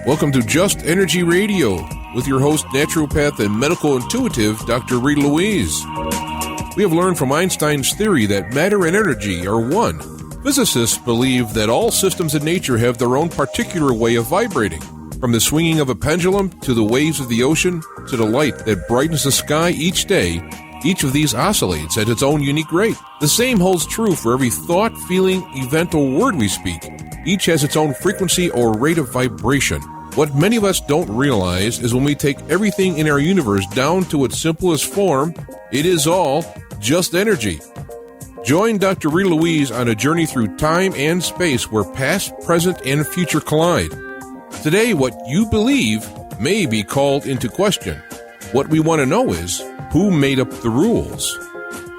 Welcome to Just Energy Radio with your host, naturopath and medical intuitive, Dr. Rita Louise. We have learned from Einstein's theory that matter and energy are one. Physicists believe that all systems in nature have their own particular way of vibrating. From the swinging of a pendulum to the waves of the ocean to the light that brightens the sky each day, each of these oscillates at its own unique rate. The same holds true for every thought, feeling, event, or word we speak. Each has its own frequency or rate of vibration. What many of us don't realize is when we take everything in our universe down to its simplest form, it is all just energy. Join Dr. Rita Louise on a journey through time and space where past, present, and future collide. Today, what you believe may be called into question. What we want to know is, who made up the rules?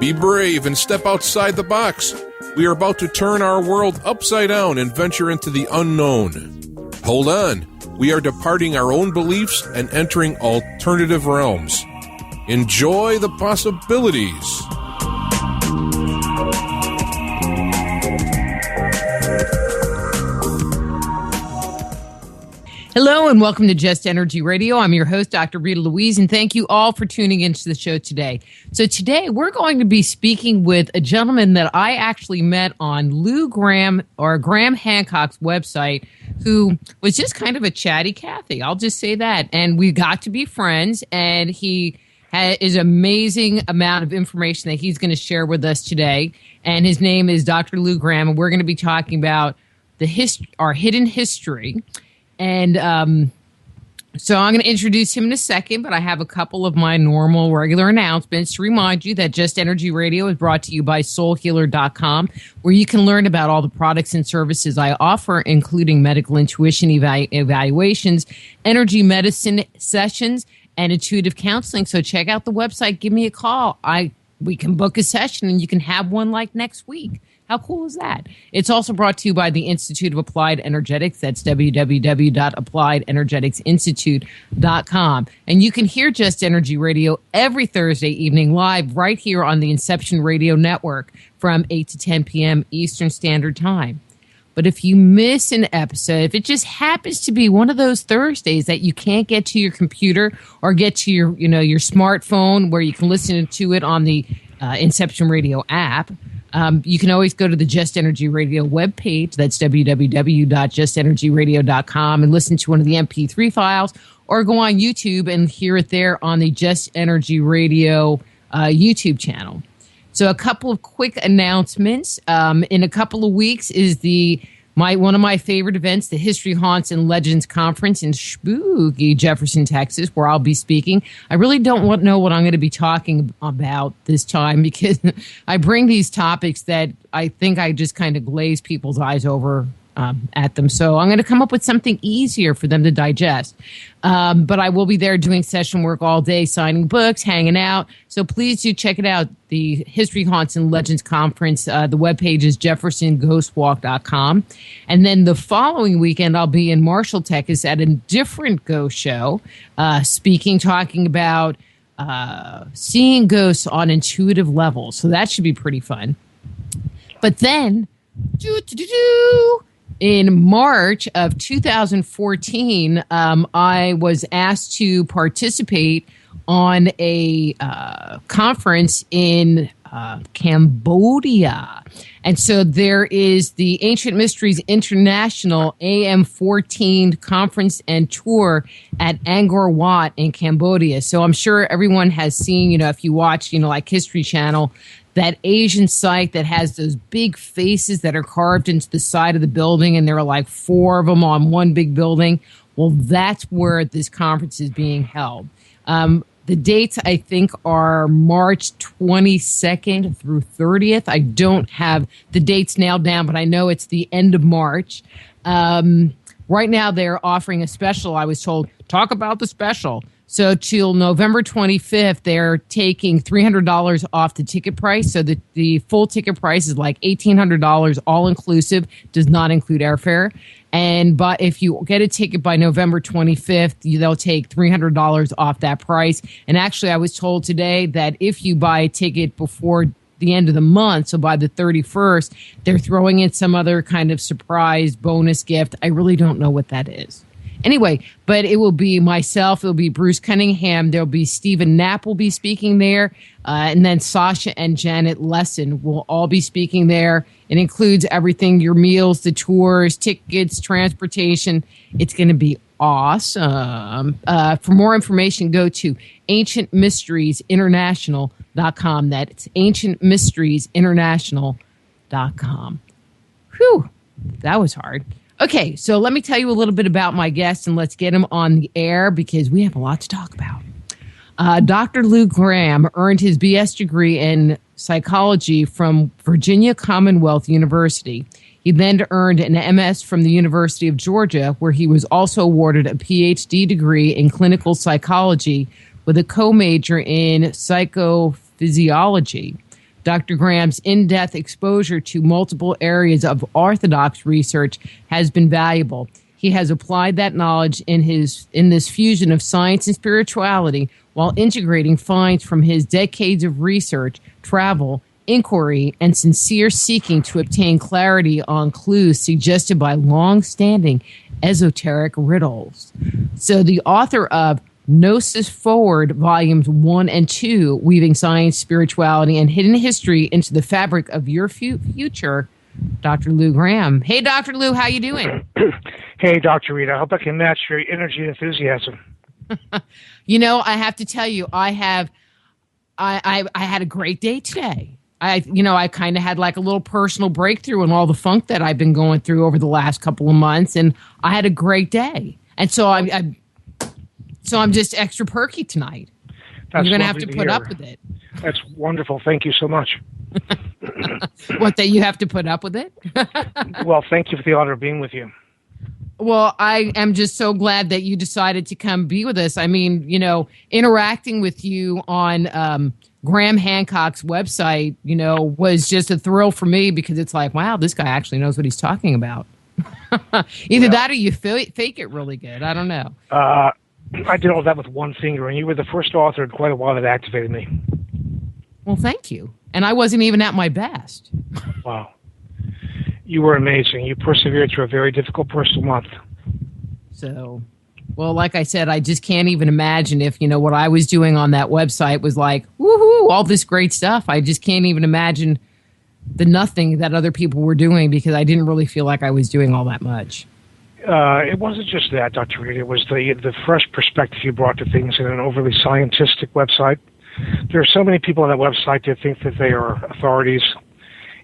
Be brave and step outside the box. We are about to turn our world upside down and venture into the unknown. Hold on. We are departing our own beliefs and entering alternative realms. Enjoy the possibilities. Hello and welcome to Just Energy Radio. I'm your host, Dr. Rita Louise, and thank you all for tuning into the show today. So today we're going to be speaking with a gentleman that I actually met on Lou Graham or Graham Hancock's website, who was just kind of a chatty Cathy. I'll just say that. And we got to be friends, and he is amazing amount of information that he's going to share with us today. And his name is Dr. Lou Graham, and we're going to be talking about our hidden history. And so I'm going to introduce him in a second, but I have a couple of my normal, regular announcements to remind you that Just Energy Radio is brought to you by soulhealer.com, where you can learn about all the products and services I offer, including medical intuition evaluations, energy medicine sessions, and intuitive counseling. So check out the website. Give me a call. We can book a session, and you can have one like next week. How cool is that? It's also brought to you by the Institute of Applied Energetics. That's www.appliedenergeticsinstitute.com. And you can hear Just Energy Radio every Thursday evening live right here on the Inception Radio Network from 8 to 10 p.m. Eastern Standard Time. But if you miss an episode, if it just happens to be one of those Thursdays that you can't get to your computer or get to your smartphone where you can listen to it on the Inception Radio app, you can always go to the Just Energy Radio webpage. That's www.justenergyradio.com and listen to one of the MP3 files, or go on YouTube and hear it there on the Just Energy Radio YouTube channel. So a couple of quick announcements. In a couple of weeks is one of my favorite events, the History, Haunts, and Legends Conference in spooky Jefferson, Texas, where I'll be speaking. I really don't know what I'm going to be talking about this time, because I bring these topics that I think I just kind of glaze people's eyes over at them. So I'm going to come up with something easier for them to digest. But I will be there doing session work all day, signing books, hanging out. So please do check it out, the History, Haunts, and Legends Conference. The webpage is jeffersonghostwalk.com. And then the following weekend, I'll be in Marshall, Texas at a different ghost show, talking about seeing ghosts on intuitive levels. So that should be pretty fun. But then, in March of 2014, I was asked to participate on a conference in Cambodia. And so there is the Ancient Mysteries International AM14 conference and tour at Angkor Wat in Cambodia. So I'm sure everyone has seen, if you watch, like History Channel, that Asian site that has those big faces that are carved into the side of the building, and there are like 4 of them on one big building. Well, that's where this conference is being held. The dates, I think, are March 22nd through 30th. I don't have the dates nailed down, but I know it's the end of March. Right now, they're offering a special. I was told, talk about the special. So till November 25th, they're taking $300 off the ticket price. So the full ticket price is like $1,800, all inclusive, does not include airfare. But if you get a ticket by November 25th, they'll take $300 off that price. And actually, I was told today that if you buy a ticket before the end of the month, so by the 31st, they're throwing in some other kind of surprise bonus gift. I really don't know what that is. Anyway, but it will be myself. It'll be Bruce Cunningham. There'll be Stephen Knapp will be speaking there. And then Sasha and Janet Lesson will all be speaking there. It includes everything, your meals, the tours, tickets, transportation. It's going to be awesome. For more information, go to ancientmysteriesinternational.com. That's ancientmysteriesinternational.com. Whew, that was hard. Okay, so let me tell you a little bit about my guest, and let's get him on the air because we have a lot to talk about. Dr. Lou Graham earned his BS degree in psychology from Virginia Commonwealth University. He then earned an MS from the University of Georgia, where he was also awarded a PhD degree in clinical psychology with a co-major in psychophysiology. Dr. Graham's in-depth exposure to multiple areas of orthodox research has been valuable. He has applied that knowledge in this fusion of science and spirituality while integrating finds from his decades of research, travel, inquiry, and sincere seeking to obtain clarity on clues suggested by long-standing esoteric riddles. So the author of Gnosis Forward, Volumes 1 and 2, Weaving Science, Spirituality, and Hidden History into the Fabric of Your Future, Dr. Lou Graham. Hey, Dr. Lou, how you doing? Hey, Dr. Rita. I hope I can match your energy and enthusiasm. You know, I have to tell you, I had a great day today. I kind of had like a little personal breakthrough in all the funk that I've been going through over the last couple of months, and I had a great day. And so I'm just extra perky tonight. That's You're going to have to put hear. up with it. That's wonderful. Thank you so much. What, that you have to put up with it? Well, thank you for the honor of being with you. Well, I am just so glad that you decided to come be with us. I mean, you know, interacting with you on Graham Hancock's website, you know, was just a thrill for me because it's like, wow, this guy actually knows what he's talking about. Either that or you fake it really good. I don't know. I did all that with one finger, and you were the first author in quite a while that activated me. Well, thank you. And I wasn't even at my best. Wow. You were amazing. You persevered through a very difficult personal month. So, well, like I said, I just can't even imagine if, you know, what I was doing on that website was like, woohoo, all this great stuff. I just can't even imagine the nothing that other people were doing because I didn't really feel like I was doing all that much. It wasn't just that, Dr. Reed. It was the fresh perspective you brought to things in an overly scientific website. There are so many people on that website that think that they are authorities,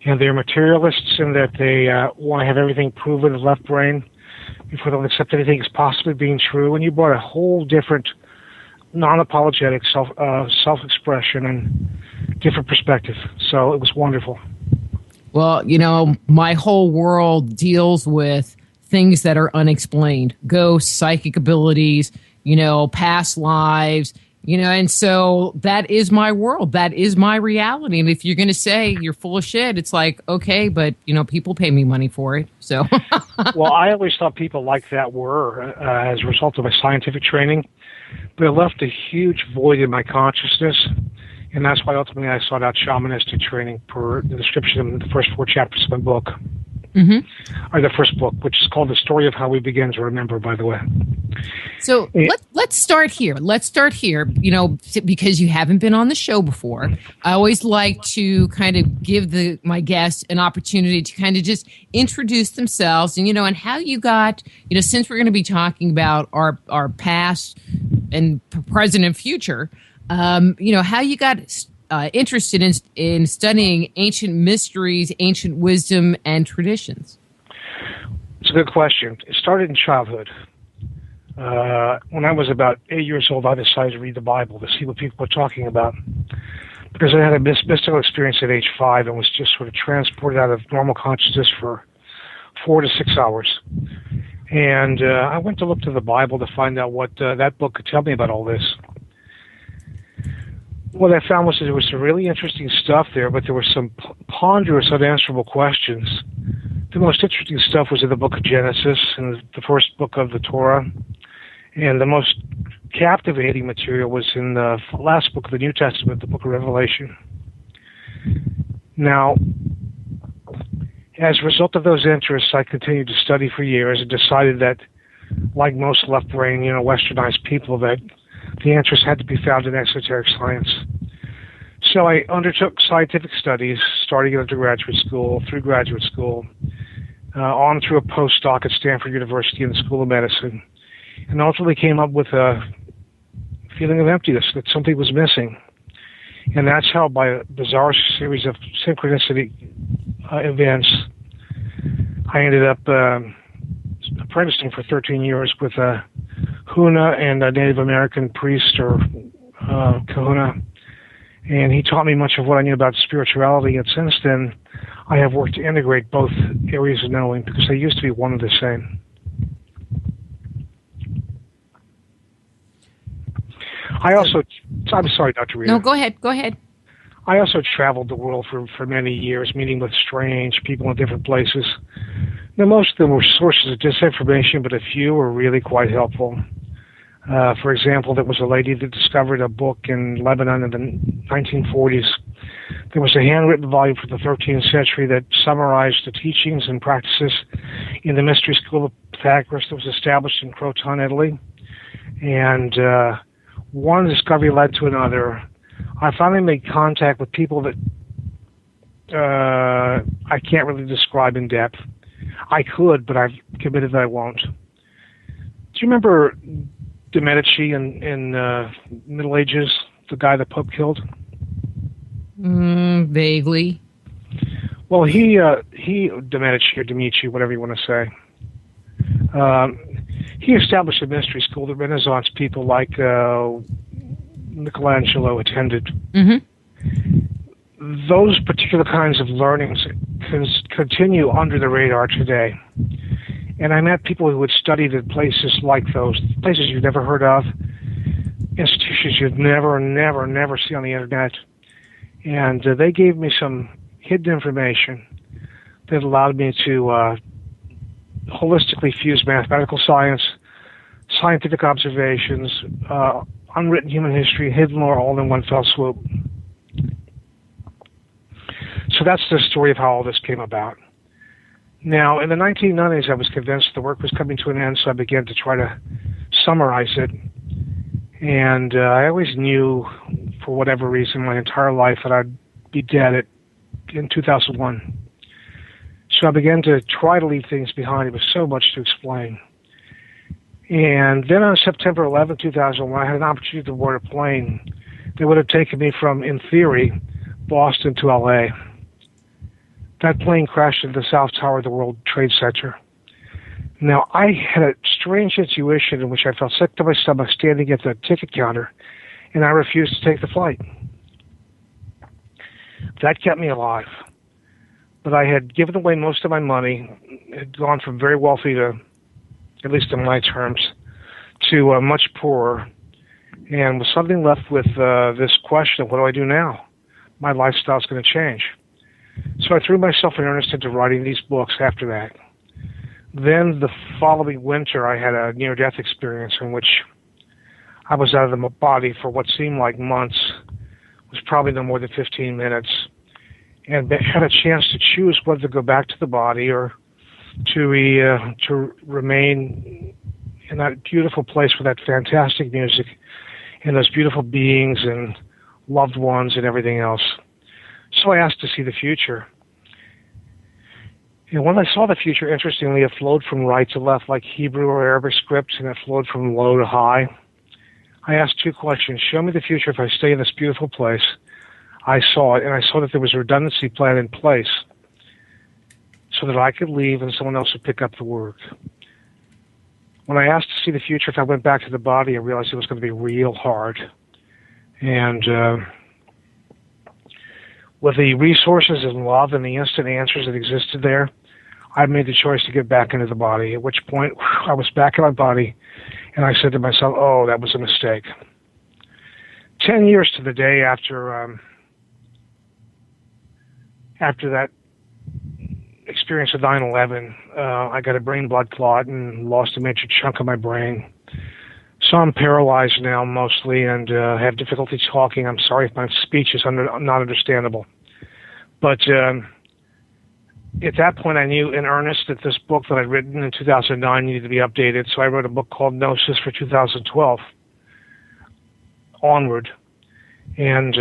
and they're materialists, and that they want to have everything proven in the left brain before they'll accept anything as possibly being true. And you brought a whole different, non-apologetic self-expression and different perspective. So it was wonderful. Well, you know, my whole world deals with things that are unexplained, ghosts, psychic abilities, you know, past lives, you know, and so that is my world. That is my reality. And if you're going to say you're full of shit, it's like, okay, but, you know, people pay me money for it. So, well, I always thought people like that were as a result of my scientific training, but it left a huge void in my consciousness. And that's why ultimately I sought out shamanistic training per the description in the first 4 chapters of my book. Or the first book, which is called The Story of How We Begin to Remember, by the way. So let's start here. Let's start here, you know, because you haven't been on the show before. I always like to kind of give my guests an opportunity to kind of just introduce themselves and, you know, and how you got, you know, since we're going to be talking about our past and present and future, you know, how you got interested in studying ancient mysteries, ancient wisdom, and traditions? It's a good question. It started in childhood. When I was about 8 years old, I decided to read the Bible to see what people were talking about. Because I had a mystical experience at age 5 and was just sort of transported out of normal consciousness for 4 to 6 hours. And I went to look to the Bible to find out what that book could tell me about all this. What I found was that there was some really interesting stuff there, but there were some ponderous, unanswerable questions. The most interesting stuff was in the book of Genesis and the first book of the Torah. And the most captivating material was in the last book of the New Testament, the book of Revelation. Now, as a result of those interests, I continued to study for years and decided that like most left-brain, westernized people, that the answers had to be found in esoteric science. So I undertook scientific studies, starting at undergraduate school, through graduate school, on through a postdoc at Stanford University in the School of Medicine, and ultimately came up with a feeling of emptiness, that something was missing. And that's how, by a bizarre series of synchronicity events, I ended up apprenticing for 13 years with a Huna and a Native American priest, or kahuna. And he taught me much of what I knew about spirituality. And since then, I have worked to integrate both areas of knowing, because they used to be one and the same. I'm sorry, Dr. Rita. No, go ahead. I also traveled the world for many years, meeting with strange people in different places. Now, most of them were sources of disinformation, but a few were really quite helpful. For example, there was a lady that discovered a book in Lebanon in the 1940s. There was a handwritten volume from the 13th century that summarized the teachings and practices in the mystery school of Pythagoras that was established in Croton, Italy. And one discovery led to another. I finally made contact with people that I can't really describe in depth. I could, but I've committed that I won't. Do you remember de Medici in Middle Ages, the guy the Pope killed? Vaguely. Well, he de Medici or Demici, whatever you want to say. He established a mystery school that Renaissance people like Michelangelo attended. Mm-hmm. Those particular kinds of learnings continue under the radar today. And I met people who had studied at places like those, places you've never heard of, institutions you'd never see on the internet. And they gave me some hidden information that allowed me to holistically fuse mathematical science, scientific observations, unwritten human history, hidden lore, all in one fell swoop. So that's the story of how all this came about. Now, in the 1990s, I was convinced the work was coming to an end, so I began to try to summarize it. And I always knew, for whatever reason, my entire life that I'd be dead in 2001. So I began to try to leave things behind. It was so much to explain. And then on September 11, 2001, I had an opportunity to board a plane that would have taken me from, in theory, Boston to L.A. That plane crashed into the South Tower of the World Trade Center. Now, I had a strange intuition in which I felt sick to my stomach standing at the ticket counter, and I refused to take the flight. That kept me alive. But I had given away most of my money, had gone from very wealthy to, at least in my terms, to much poorer, and was suddenly left with this question of, what do I do now? My lifestyle's going to change. So I threw myself in earnest into writing these books after that. Then the following winter, I had a near-death experience in which I was out of the body for what seemed like months. It was probably no more than 15 minutes. And had a chance to choose whether to go back to the body or to remain in that beautiful place with that fantastic music and those beautiful beings and loved ones and everything else. So I asked to see the future. And when I saw the future, interestingly, it flowed from right to left like Hebrew or Arabic script, and it flowed from low to high. I asked two questions. Show me the future if I stay in this beautiful place. I saw it, and I saw that there was a redundancy plan in place so that I could leave and someone else would pick up the work. When I asked to see the future if I went back to the body, I realized it was going to be real hard. And with the resources and love and the instant answers that existed there, I made the choice to get back into the body, at which point I was back in my body, and I said to myself, oh, that was a mistake. 10 years to the day after that experience of 9/11, I got a brain blood clot and lost a major chunk of my brain. So I'm paralyzed now mostly and have difficulty talking. I'm sorry if my speech is not understandable. But at that point, I knew in earnest that this book that I'd written in 2009 needed to be updated, so I wrote a book called Gnosis for 2012 onward. And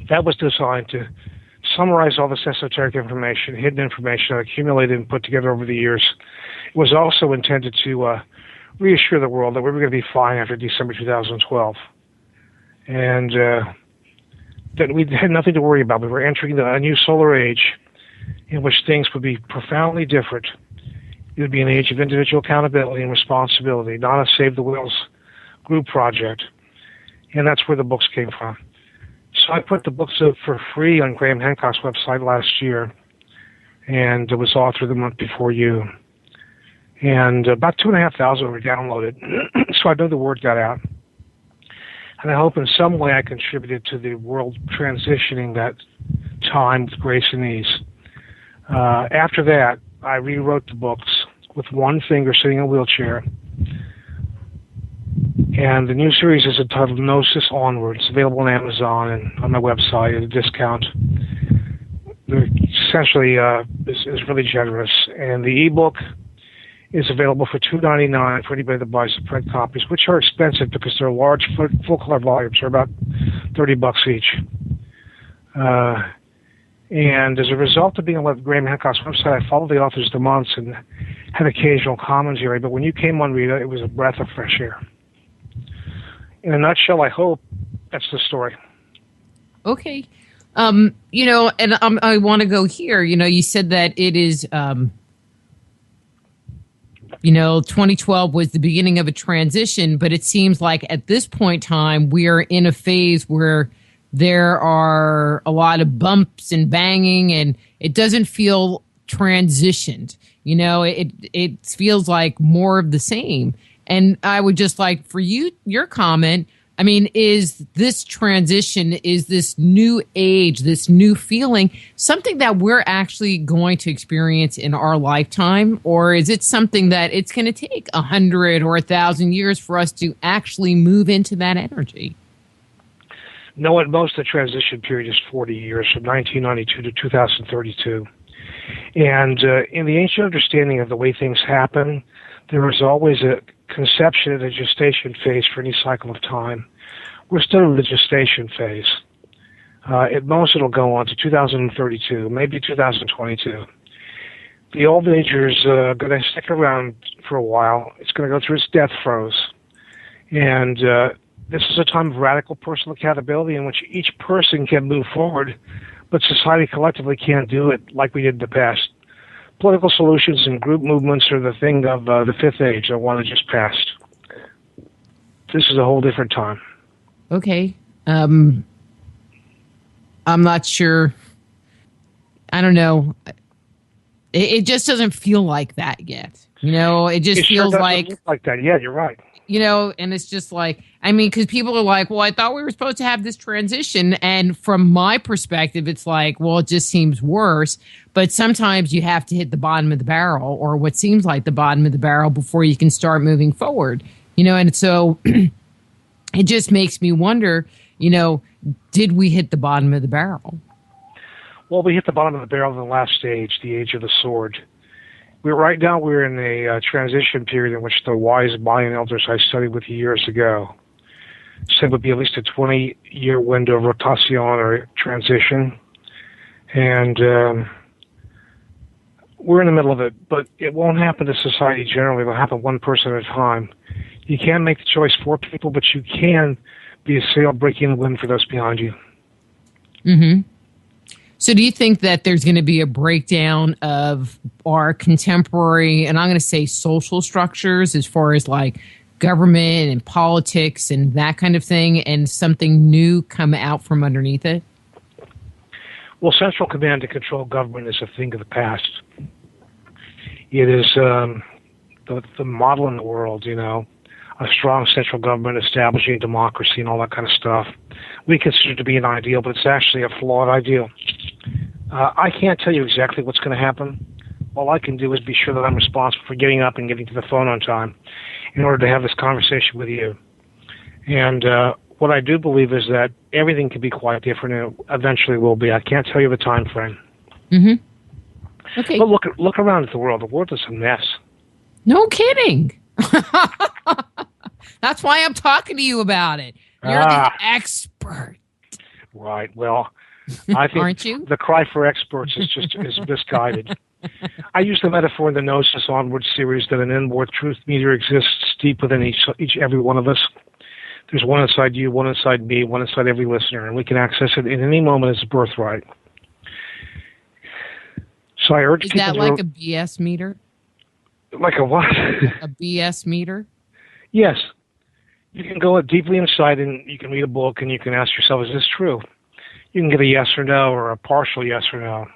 that was designed to summarize all this esoteric information, hidden information I accumulated and put together over the years. It was also intended to reassure the world that we were going to be fine after December 2012. And that we had nothing to worry about. We were entering a new solar age in which things would be profoundly different. It would be an age of individual accountability and responsibility, not a Save the Whales group project. And that's where the books came from. So I put the books up for free on Graham Hancock's website last year, and it was authored the month before you. And about 2,500 were downloaded, so I know the word got out. And I hope in some way I contributed to the world transitioning that time with grace and ease. After that, I rewrote the books with one finger sitting in a wheelchair. And the new series is entitled Gnosis Onward. It's available on Amazon and on my website at a discount. They're essentially is really generous. And the ebook is available for $2.99 for anybody that buys the print copies, which are expensive because they're large, full-color volumes. They're about $30 each. And as a result of being on Graham Hancock's website, I followed the authors of the months and had occasional commentary. But when you came on, Rita, it was a breath of fresh air. In a nutshell, I hope that's the story. Okay. You know, and I want to go here. You know, you said that it is, you know, 2012 was the beginning of a transition, but it seems like at this point in time, we are in a phase where there are a lot of bumps and banging, and it doesn't feel transitioned. You know, it feels like more of the same. And I would just like for your comment, I mean, is this transition, is this new age, this new feeling, something that we're actually going to experience in our lifetime? Or is it something that it's going to take 100 or 1,000 years for us to actually move into that energy? No, at most the transition period is 40 years, from 1992 to 2032. And in the ancient understanding of the way things happen, there was always a conception and a gestation phase for any cycle of time. We're still in the gestation phase. At most, it'll go on to 2032, maybe 2022. The old age is going to stick around for a while. It's going to go through its death throes. And this is a time of radical personal accountability in which each person can move forward, but society collectively can't do it like we did in the past. Political solutions and group movements are the thing of the fifth age, the one that just passed. This is a whole different time. Okay. I'm not sure. I don't know. It just doesn't feel like that yet. You know, it just feels like that. Yeah, you're right. You know, and it's just like, I mean, because people are like, well, I thought we were supposed to have this transition. And from my perspective, it's like, well, it just seems worse. But sometimes you have to hit the bottom of the barrel, or what seems like the bottom of the barrel, before you can start moving forward. You know, and so it just makes me wonder, you know, did we hit the bottom of the barrel? Well, we hit the bottom of the barrel in the last stage, the age of the sword. Right now we're in a transition period in which the wise Mayan elders I studied with years ago said would be at least a 20-year window of rotation or transition. And we're in the middle of it, but it won't happen to society generally. It'll happen one person at a time. You can't make the choice for people, but you can be a sail breaking the wind for those behind you. Mm-hmm. So do you think that there's going to be a breakdown of our contemporary, and I'm going to say social structures, as far as like government and politics and that kind of thing, and something new come out from underneath it? Well, central command and control government is a thing of the past. It is the model in the world, you know, a strong central government establishing democracy and all that kind of stuff. We consider it to be an ideal, but it's actually a flawed ideal. I can't tell you exactly what's going to happen. All I can do is be sure that I'm responsible for getting up and getting to the phone on time in order to have this conversation with you. And what I do believe is that everything can be quite different, and it eventually will be. I can't tell you the time frame. Mm-hmm. Okay. But look around at the world. The world is a mess. No kidding. That's why I'm talking to you about it. You're the expert. Right. Well, I think Aren't you? the cry for experts is misguided. I use the metaphor in the Gnosis Onward series that an inward truth meter exists deep within every one of us. There's one inside you, one inside me, one inside every listener, and we can access it in any moment as a birthright. So I urge people. Is that like a BS meter? Like a what? A BS meter? Yes. You can go deeply inside and you can read a book and you can ask yourself, is this true? You can get a yes or no or a partial yes or no.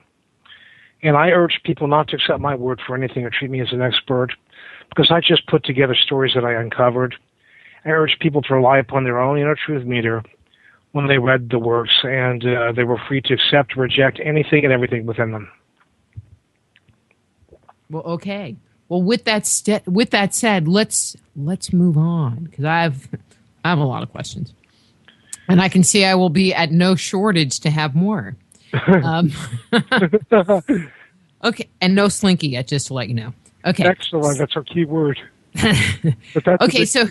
And I urge people not to accept my word for anything or treat me as an expert because I just put together stories that I uncovered. I urge people to rely upon their own inner truth meter when they read the works, and they were free to accept or reject anything and everything within them. Well, okay. Well, with that said, let's move on because I have a lot of questions, and I can see I will be at no shortage to have more. Okay, and no slinky yet, just to let you know. Okay, excellent. That's our key word. But that's okay, so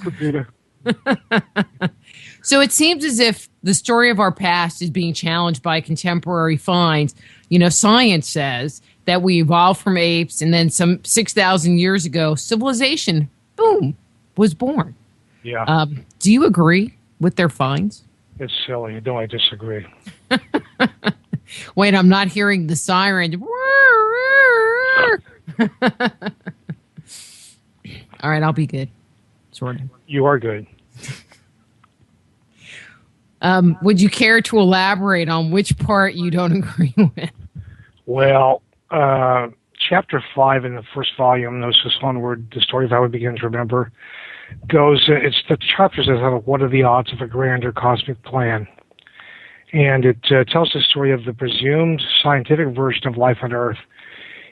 so it seems as if the story of our past is being challenged by contemporary finds. You know, science says that we evolved from apes, and then some 6,000 years ago, civilization, boom, was born. Yeah. Do you agree with their finds? It's silly. No, I disagree. Wait, I'm not hearing the siren. All right, I'll be good. Sort of. You are good. Would you care to elaborate on which part you don't agree with? Well, chapter 5 in the first volume, Gnosis Onward, the story of how we begin to remember, goes, it's the chapters that have what are the odds of a grander cosmic plan. And it tells the story of the presumed scientific version of life on Earth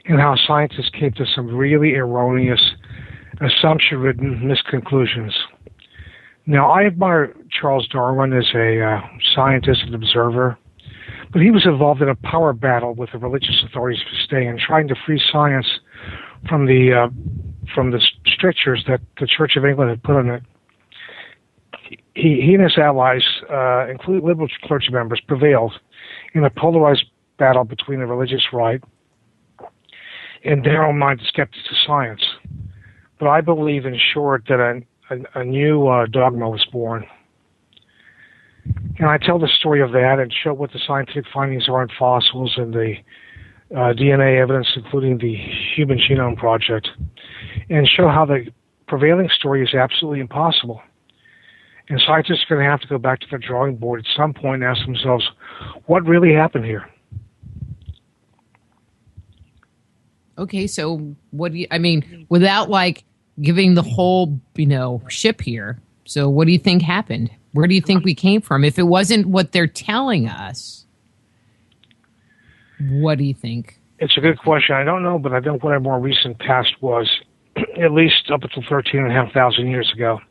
and how scientists came to some really erroneous, assumption-ridden misconclusions. Now, I admire Charles Darwin as a scientist and observer, but he was involved in a power battle with the religious authorities for staying and trying to free science from the strictures that the Church of England had put on it. He and his allies, including liberal clergy members, prevailed in a polarized battle between the religious right and narrow-minded skeptics of science. But I believe, in short, that a new dogma was born. And I tell the story of that and show what the scientific findings are on fossils and the DNA evidence, including the Human Genome Project, and show how the prevailing story is absolutely impossible. And scientists are going to have to go back to the drawing board at some point and ask themselves, what really happened here? Okay, so what do you, I mean, without like giving the whole, ship here, so what do you think happened? Where do you think we came from? If it wasn't what they're telling us, what do you think? It's a good question. I don't know, but I know what our more recent past was, at least up until 13,500 years ago.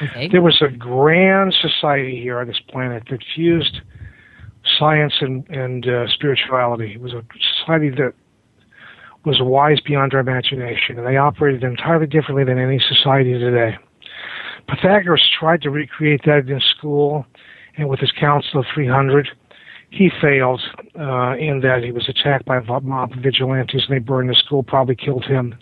Okay. There was a grand society here on this planet that fused science and spirituality. It was a society that was wise beyond our imagination, and they operated entirely differently than any society today. Pythagoras tried to recreate that in school, and with his council of 300, he failed in that he was attacked by a mob of vigilantes, and they burned the school, probably killed him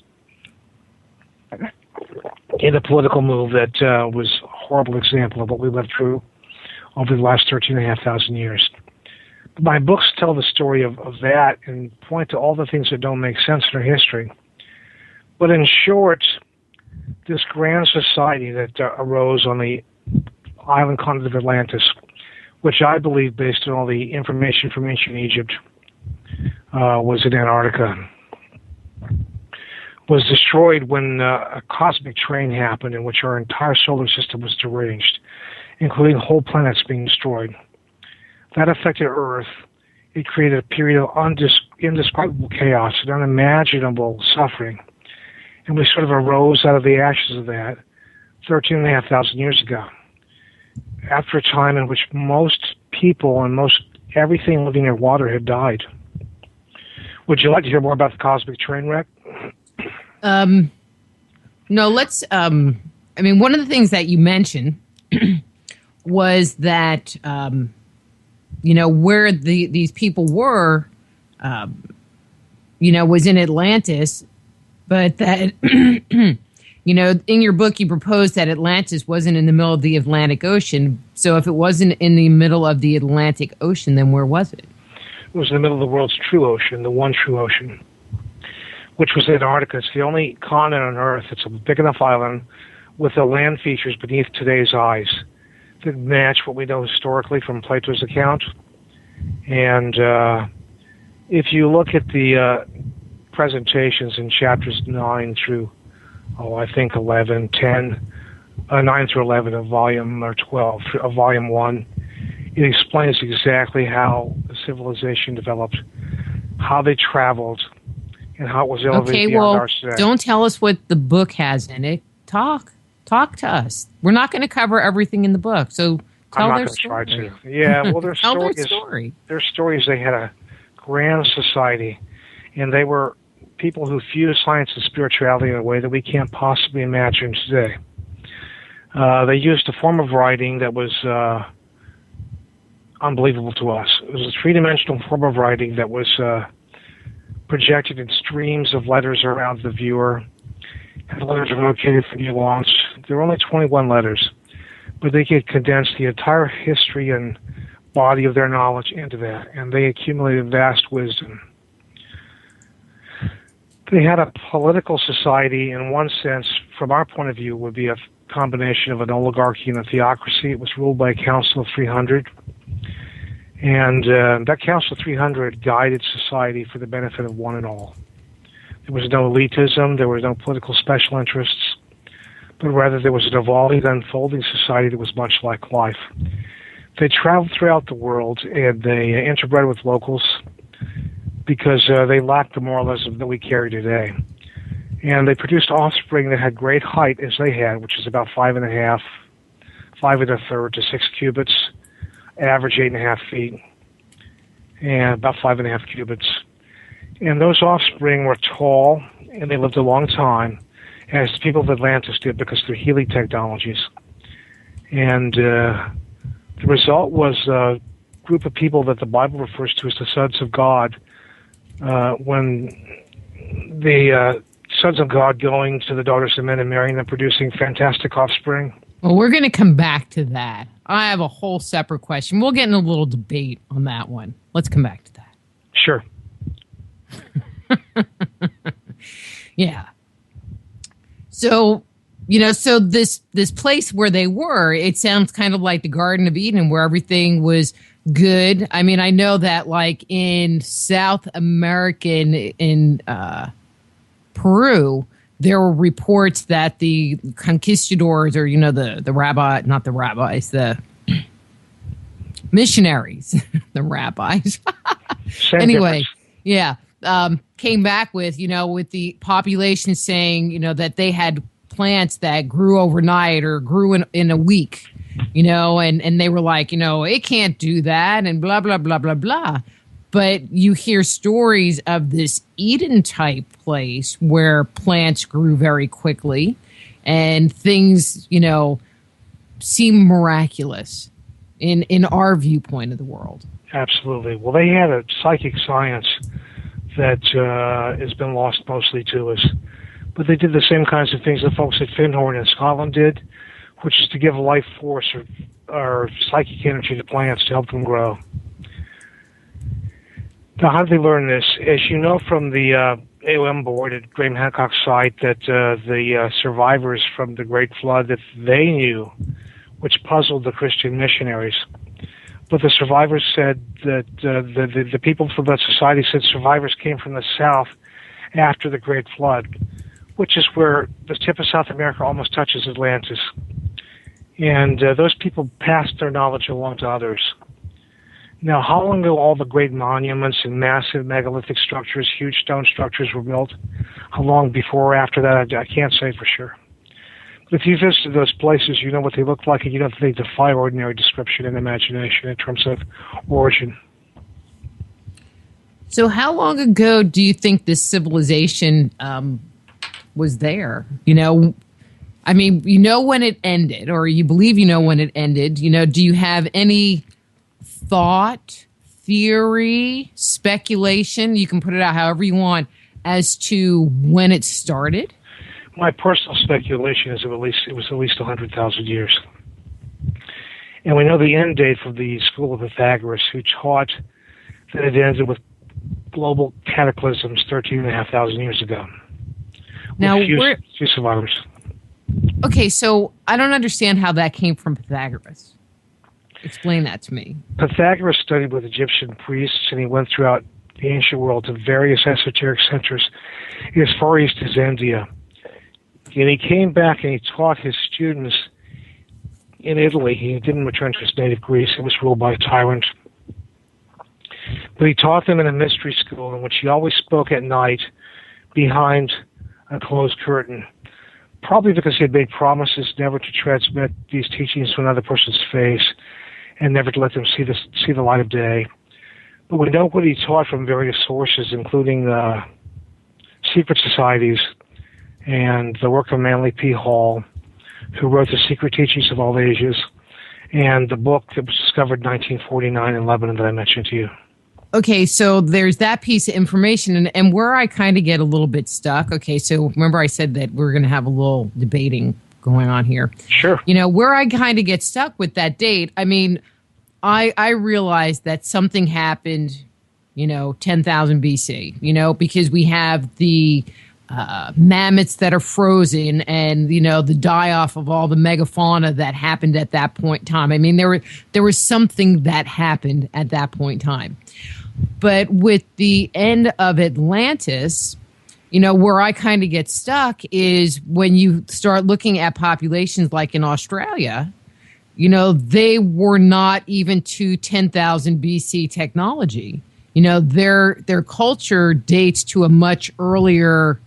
in a political move that was a horrible example of what we lived through over the last 13,500 years. My books tell the story of that and point to all the things that don't make sense in our history. But in short, this grand society that arose on the island continent of Atlantis, which I believe, based on all the information from ancient Egypt, was in Antarctica, was destroyed when a cosmic train happened in which our entire solar system was deranged, including whole planets being destroyed. That affected Earth. It created a period of indescribable chaos and unimaginable suffering. And we sort of arose out of the ashes of that 13,500 years ago, after a time in which most people and most everything living in water had died. Would you like to hear more about the cosmic train wreck? No, let's. I mean, one of the things that you mentioned was that where these people were, was in Atlantis, but that in your book you proposed that Atlantis wasn't in the middle of the Atlantic Ocean. So if it wasn't in the middle of the Atlantic Ocean, then where was it? It was in the middle of the world's true ocean, the one true ocean, which was Antarctica. It's the only continent on Earth. It's a big enough island with the land features beneath today's eyes that match what we know historically from Plato's account. And if you look at the presentations in chapters 9 through, I think 11, 10, 9 through 11 of volume, or 12 of volume 1, it explains exactly how the civilization developed, how they traveled, and how it was elevated beyond our today. Don't tell us what the book has in it. Talk to us. We're not going to cover everything in the book, so tell their story. I'm not going to try to. Yeah, well, their story. Their stories. They had a grand society, and they were people who fused science and spirituality in a way that we can't possibly imagine today. They used a form of writing that was unbelievable to us. It was a three-dimensional form of writing that was projected in streams of letters around the viewer. And the letters are located for nuance. There were only 21 letters, but they could condense the entire history and body of their knowledge into that, and they accumulated vast wisdom. They had a political society, in one sense, from our point of view, would be a combination of an oligarchy and a theocracy. It was ruled by a council of 300. And that Council of 300 guided society for the benefit of one and all. There was no elitism, there was no political special interests, but rather there was an evolving, unfolding society that was much like life. They traveled throughout the world, and they interbred with locals because they lacked the moralism that we carry today. And they produced offspring that had great height, as they had, which is about 5.5, 5 1/3 to 6 cubits, average 8.5 feet, and about 5.5 cubits. And those offspring were tall, and they lived a long time, as the people of Atlantis did because of their healing technologies. And the result was a group of people that the Bible refers to as the sons of God, when the sons of God going to the daughters of men and marrying them, producing fantastic offspring. Well, we're going to come back to that. I have a whole separate question. We'll get in a little debate on that one. Let's come back to that. Sure. Yeah. So, so this place where they were, it sounds kind of like the Garden of Eden where everything was good. I mean, I know that like in South America, in Peru, there were reports that the conquistadors, or the rabbi, not the rabbis, the missionaries, the rabbis. Anyway, yeah, came back with with the population saying that they had plants that grew overnight or grew in a week, and they were like it can't do that and blah blah blah blah blah. But you hear stories of this Eden-type place where plants grew very quickly and things, seem miraculous in our viewpoint of the world. Absolutely. Well, they had a psychic science that has been lost mostly to us. But they did the same kinds of things the folks at Findhorn in Scotland did, which is to give life force or psychic energy to plants to help them grow. Now, how did they learn this? As you know from the AOM board at Graham Hancock's site, that the survivors from the Great Flood, that they knew, which puzzled the Christian missionaries. But the survivors said that the people from that society said survivors came from the south after the Great Flood, which is where the tip of South America almost touches Atlantis. And those people passed their knowledge along to others. Now, how long ago all the great monuments and massive megalithic structures, huge stone structures were built? How long before or after that, I can't say for sure. But if you visited those places, you know what they look like, and you know that they defy ordinary description and imagination in terms of origin. So how long ago do you think this civilization was there? I mean, when it ended, or you believe when it ended. Do you have any thought, theory, speculation? You can put it out however you want as to when it started. My personal speculation is it was at least 100,000 years. And we know the end date from the school of Pythagoras, who taught that it ended with global cataclysms 13,500 years ago. Now, few survivors. Okay, so I don't understand how that came from Pythagoras. Explain that to me. Pythagoras studied with Egyptian priests, and he went throughout the ancient world to various esoteric centers as far east as India. And he came back and he taught his students in Italy. He didn't return to his native Greece. It was ruled by a tyrant. But he taught them in a mystery school in which he always spoke at night behind a closed curtain, probably because he had made promises never to transmit these teachings to another person's face and never to let them see the light of day. But we know what he taught from various sources, including secret societies and the work of Manly P. Hall, who wrote The Secret Teachings of All Ages, and the book that was discovered in 1949 in Lebanon that I mentioned to you. Okay, so there's that piece of information, and where I kind of get a little bit stuck. Okay, so remember I said that we're going to have a little debating going on here. Sure. Where I kind of get stuck with that date, I mean, I realized that something happened, 10,000 BC, because we have the mammoths that are frozen and, the die-off of all the megafauna that happened at that point in time. I mean, there was something that happened at that point in time. But with the end of Atlantis, where I kind of get stuck is when you start looking at populations like in Australia, they were not even to 10,000 BC technology. Their culture dates to a much earlier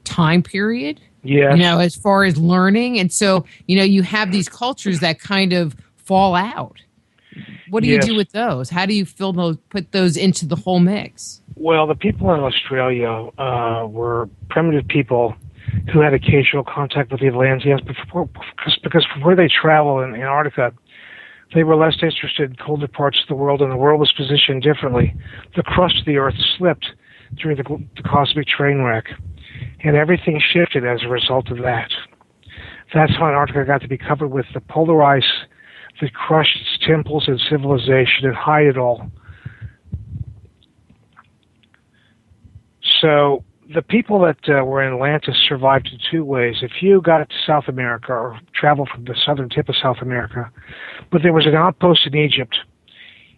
time period. Yeah. As far as learning. And so, you have these cultures that kind of fall out. What do you do with those? How do you put those into the whole mix? Well, the people in Australia were primitive people who had occasional contact with the Atlanteans, because before they traveled in Antarctica, they were less interested in colder parts of the world, and the world was positioned differently. The crust of the Earth slipped during the cosmic train wreck, and everything shifted as a result of that. That's how Antarctica got to be covered with the polar ice that crushed its temples and civilization and hide it all. So the people that were in Atlantis survived in two ways. A few got to South America or traveled from the southern tip of South America, but there was an outpost in Egypt.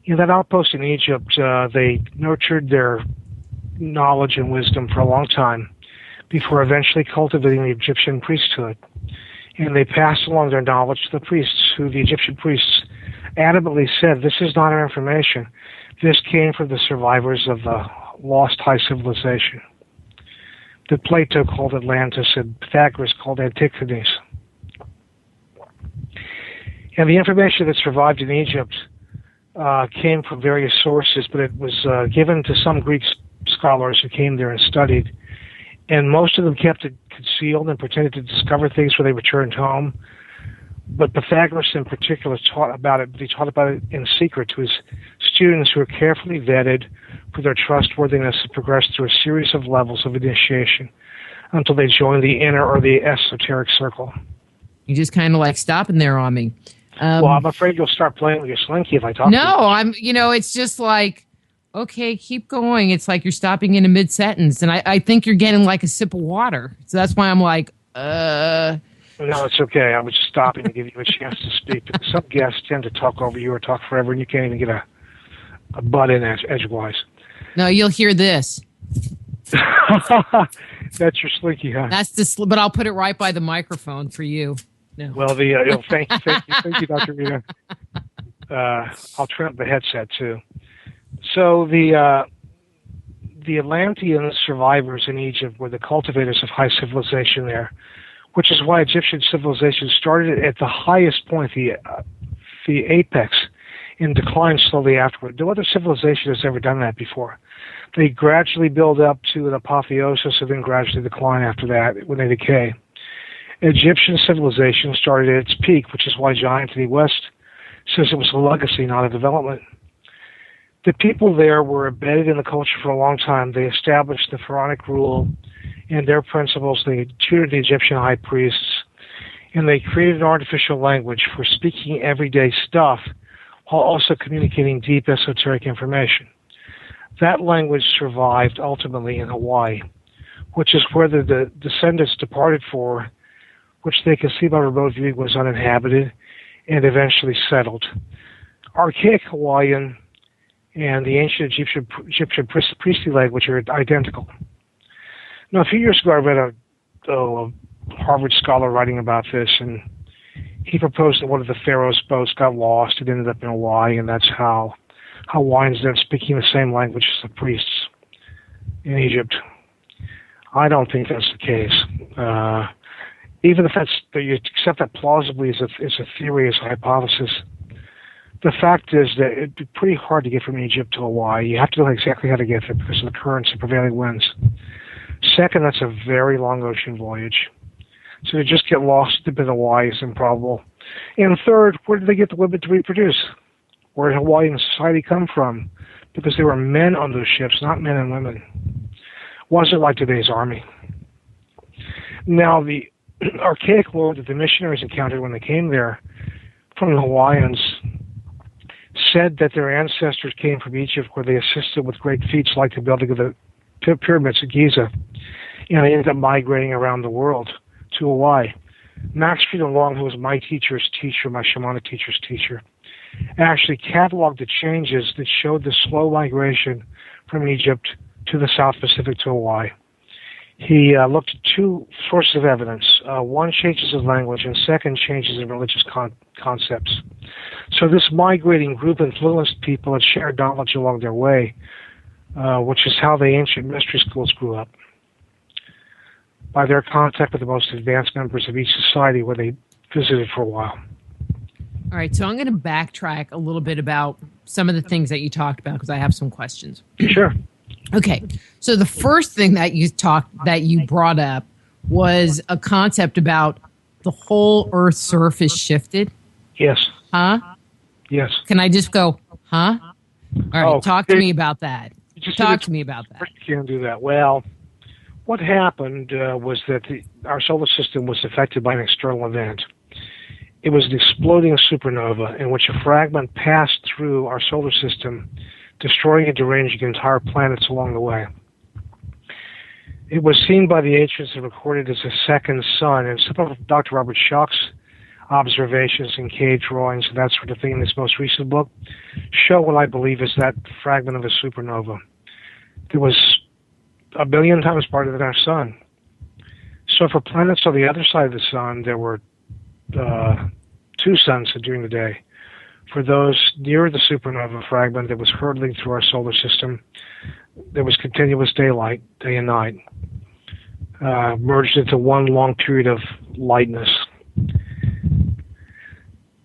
In that outpost in Egypt, they nurtured their knowledge and wisdom for a long time before eventually cultivating the Egyptian priesthood. And they passed along their knowledge to the priests, who the Egyptian priests adamantly said, this is not our information. This came from the survivors of the lost high civilization that Plato called Atlantis and Pythagoras called Antarctica. And the information that survived in Egypt came from various sources, but it was given to some Greek scholars who came there and studied. And most of them kept it concealed and pretended to discover things when they returned home. But Pythagoras in particular taught about it, but he taught about it in secret to his students, who were carefully vetted for their trustworthiness and progressed through a series of levels of initiation until they joined the inner or the esoteric circle. You just kind of like stopping there on me. Well, I'm afraid you'll start playing with your slinky if I talk to you. No, it's just like, okay, keep going. It's like you're stopping in a mid-sentence, and I think you're getting like a sip of water. So that's why I'm like, No, it's okay. I was just stopping to give you a chance to speak, because some guests tend to talk over you or talk forever, and you can't even get a butt in edgewise. No, you'll hear this. That's your slinky, huh? But I'll put it right by the microphone for you. No. Well, thank you, Dr. Rita. I'll trim up the headset too. So the Atlantean survivors in Egypt were the cultivators of high civilization there, which is why Egyptian civilization started at the highest point, the apex, and decline slowly afterward. No other civilization has ever done that before. They gradually build up to an apotheosis and then gradually decline after that when they decay. Egyptian civilization started at its peak, which is why John Anthony West says it was a legacy, not a development. The people there were embedded in the culture for a long time. They established the pharaonic rule and their principles. They tutored the Egyptian high priests, and they created an artificial language for speaking everyday stuff while also communicating deep esoteric information. That language survived ultimately in Hawaii, which is where the descendants departed for, which they could see by remote viewing was uninhabited and eventually settled. Archaic Hawaiian and the ancient Egyptian priestly language are identical. Now, a few years ago, I read a Harvard scholar writing about this, and he proposed that one of the pharaoh's boats got lost. It ended up in Hawaii, and that's how Hawaiians ended up speaking the same language as the priests in Egypt. I don't think that's the case. Even if that you accept that plausibly as a theory, as a hypothesis, the fact is that it'd be pretty hard to get from Egypt to Hawaii. You have to know exactly how to get there because of the currents and prevailing winds. Second, that's a very long ocean voyage. So to just get lost in Hawaii is improbable. And third, where did they get the women to reproduce? Where did Hawaiian society come from? Because there were men on those ships, not men and women. Wasn't like today's army. Now, the archaic lore that the missionaries encountered when they came there from the Hawaiians said that their ancestors came from Egypt, where they assisted with great feats like the building of the pyramids at Giza, and they ended up migrating around the world to Hawaii. Max Friedman Long, who was my teacher's teacher, my shamanic teacher's teacher, actually cataloged the changes that showed the slow migration from Egypt to the South Pacific to Hawaii. He looked at two sources of evidence. One, changes of language, and second, changes in religious concepts. So this migrating group influenced people and shared knowledge along their way, which is how the ancient mystery schools grew up, by their contact with the most advanced members of each society where they visited for a while. All right, so I'm going to backtrack a little bit about some of the things that you talked about because I have some questions. Sure. Okay, so the first thing that you brought up was a concept about the whole Earth's surface shifted. Yes. Huh? Yes. Can I just go, huh? All right, talk to me about that. Talk to me about that. You can't do that. Well, what happened was that our solar system was affected by an external event. It was the exploding supernova in which a fragment passed through our solar system, destroying and deranging entire planets along the way. It was seen by the ancients and recorded as a second sun, and some of Dr. Robert Schoch's observations and cave drawings and that sort of thing in this most recent book show what I believe is that fragment of a supernova. It was 1 billion times brighter than our sun. So for planets on the other side of the sun, there were 2 suns during the day. For those near the supernova fragment that was hurtling through our solar system, there was continuous daylight, day and night, merged into one long period of lightness.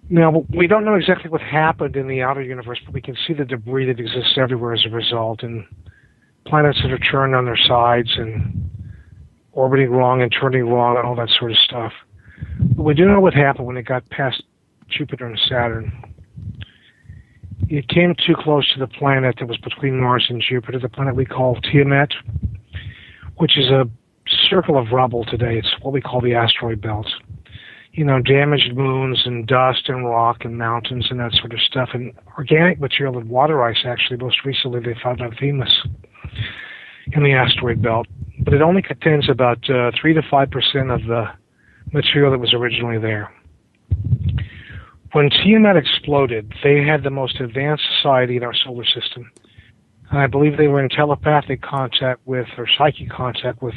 Now, we don't know exactly what happened in the outer universe, but we can see the debris that exists everywhere as a result, and planets that are turned on their sides and orbiting wrong and turning wrong and all that sort of stuff. But we do know what happened when it got past Jupiter and Saturn. It came too close to the planet that was between Mars and Jupiter, the planet we call Tiamat, which is a circle of rubble today. It's what we call the asteroid belt. You know, damaged moons and dust and rock and mountains and that sort of stuff, and organic material and water ice, actually. Most recently, they found on Venus in the asteroid belt. But it only contains about 3 to 5% of the material that was originally there. When Tiamat exploded, they had the most advanced society in our solar system. And I believe they were in telepathic contact with, or psychic contact with,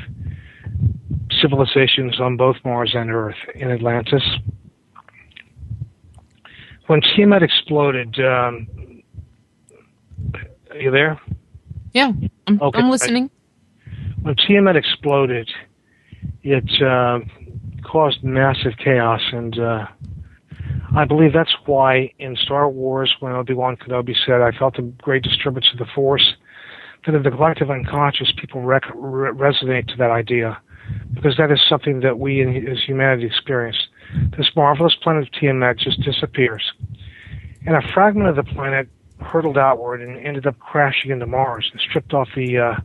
civilizations on both Mars and Earth in Atlantis. When Tiamat exploded, are you there? Yeah, I'm listening. When Tiamat exploded, it caused massive chaos, and I believe that's why in Star Wars, when Obi-Wan Kenobi said, I felt a great disturbance of the Force, that in the collective unconscious, people resonate to that idea, because that is something that we as humanity experience. This marvelous planet of Tiamat just disappears. And a fragment of the planet hurtled outward and ended up crashing into Mars and stripped off the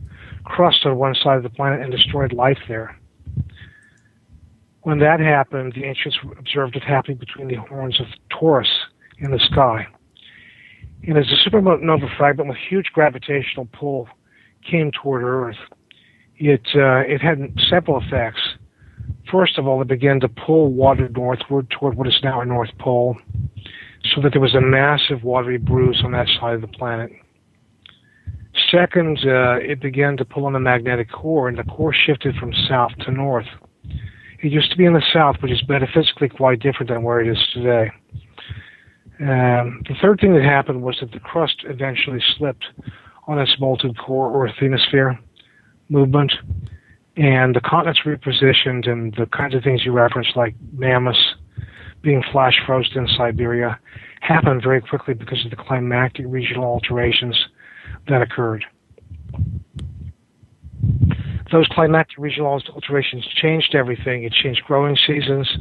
crust on one side of the planet and destroyed life there. When that happened, the ancients observed it happening between the horns of Taurus in the sky. And as a supernova fragment with huge gravitational pull came toward Earth, it had several effects. First of all, it began to pull water northward toward what is now our North Pole, so that there was a massive watery bruise on that side of the planet. Second, it began to pull on the magnetic core, and the core shifted from south to north. It used to be in the south, which is metaphysically quite different than where it is today. The third thing that happened was that the crust eventually slipped on its molten core, or asthenosphere movement, and the continents repositioned, and the kinds of things you referenced, like mammoths being flash frozen in Siberia, happened very quickly because of the climactic regional alterations that occurred. Those climactic regional alterations changed everything. It changed growing seasons.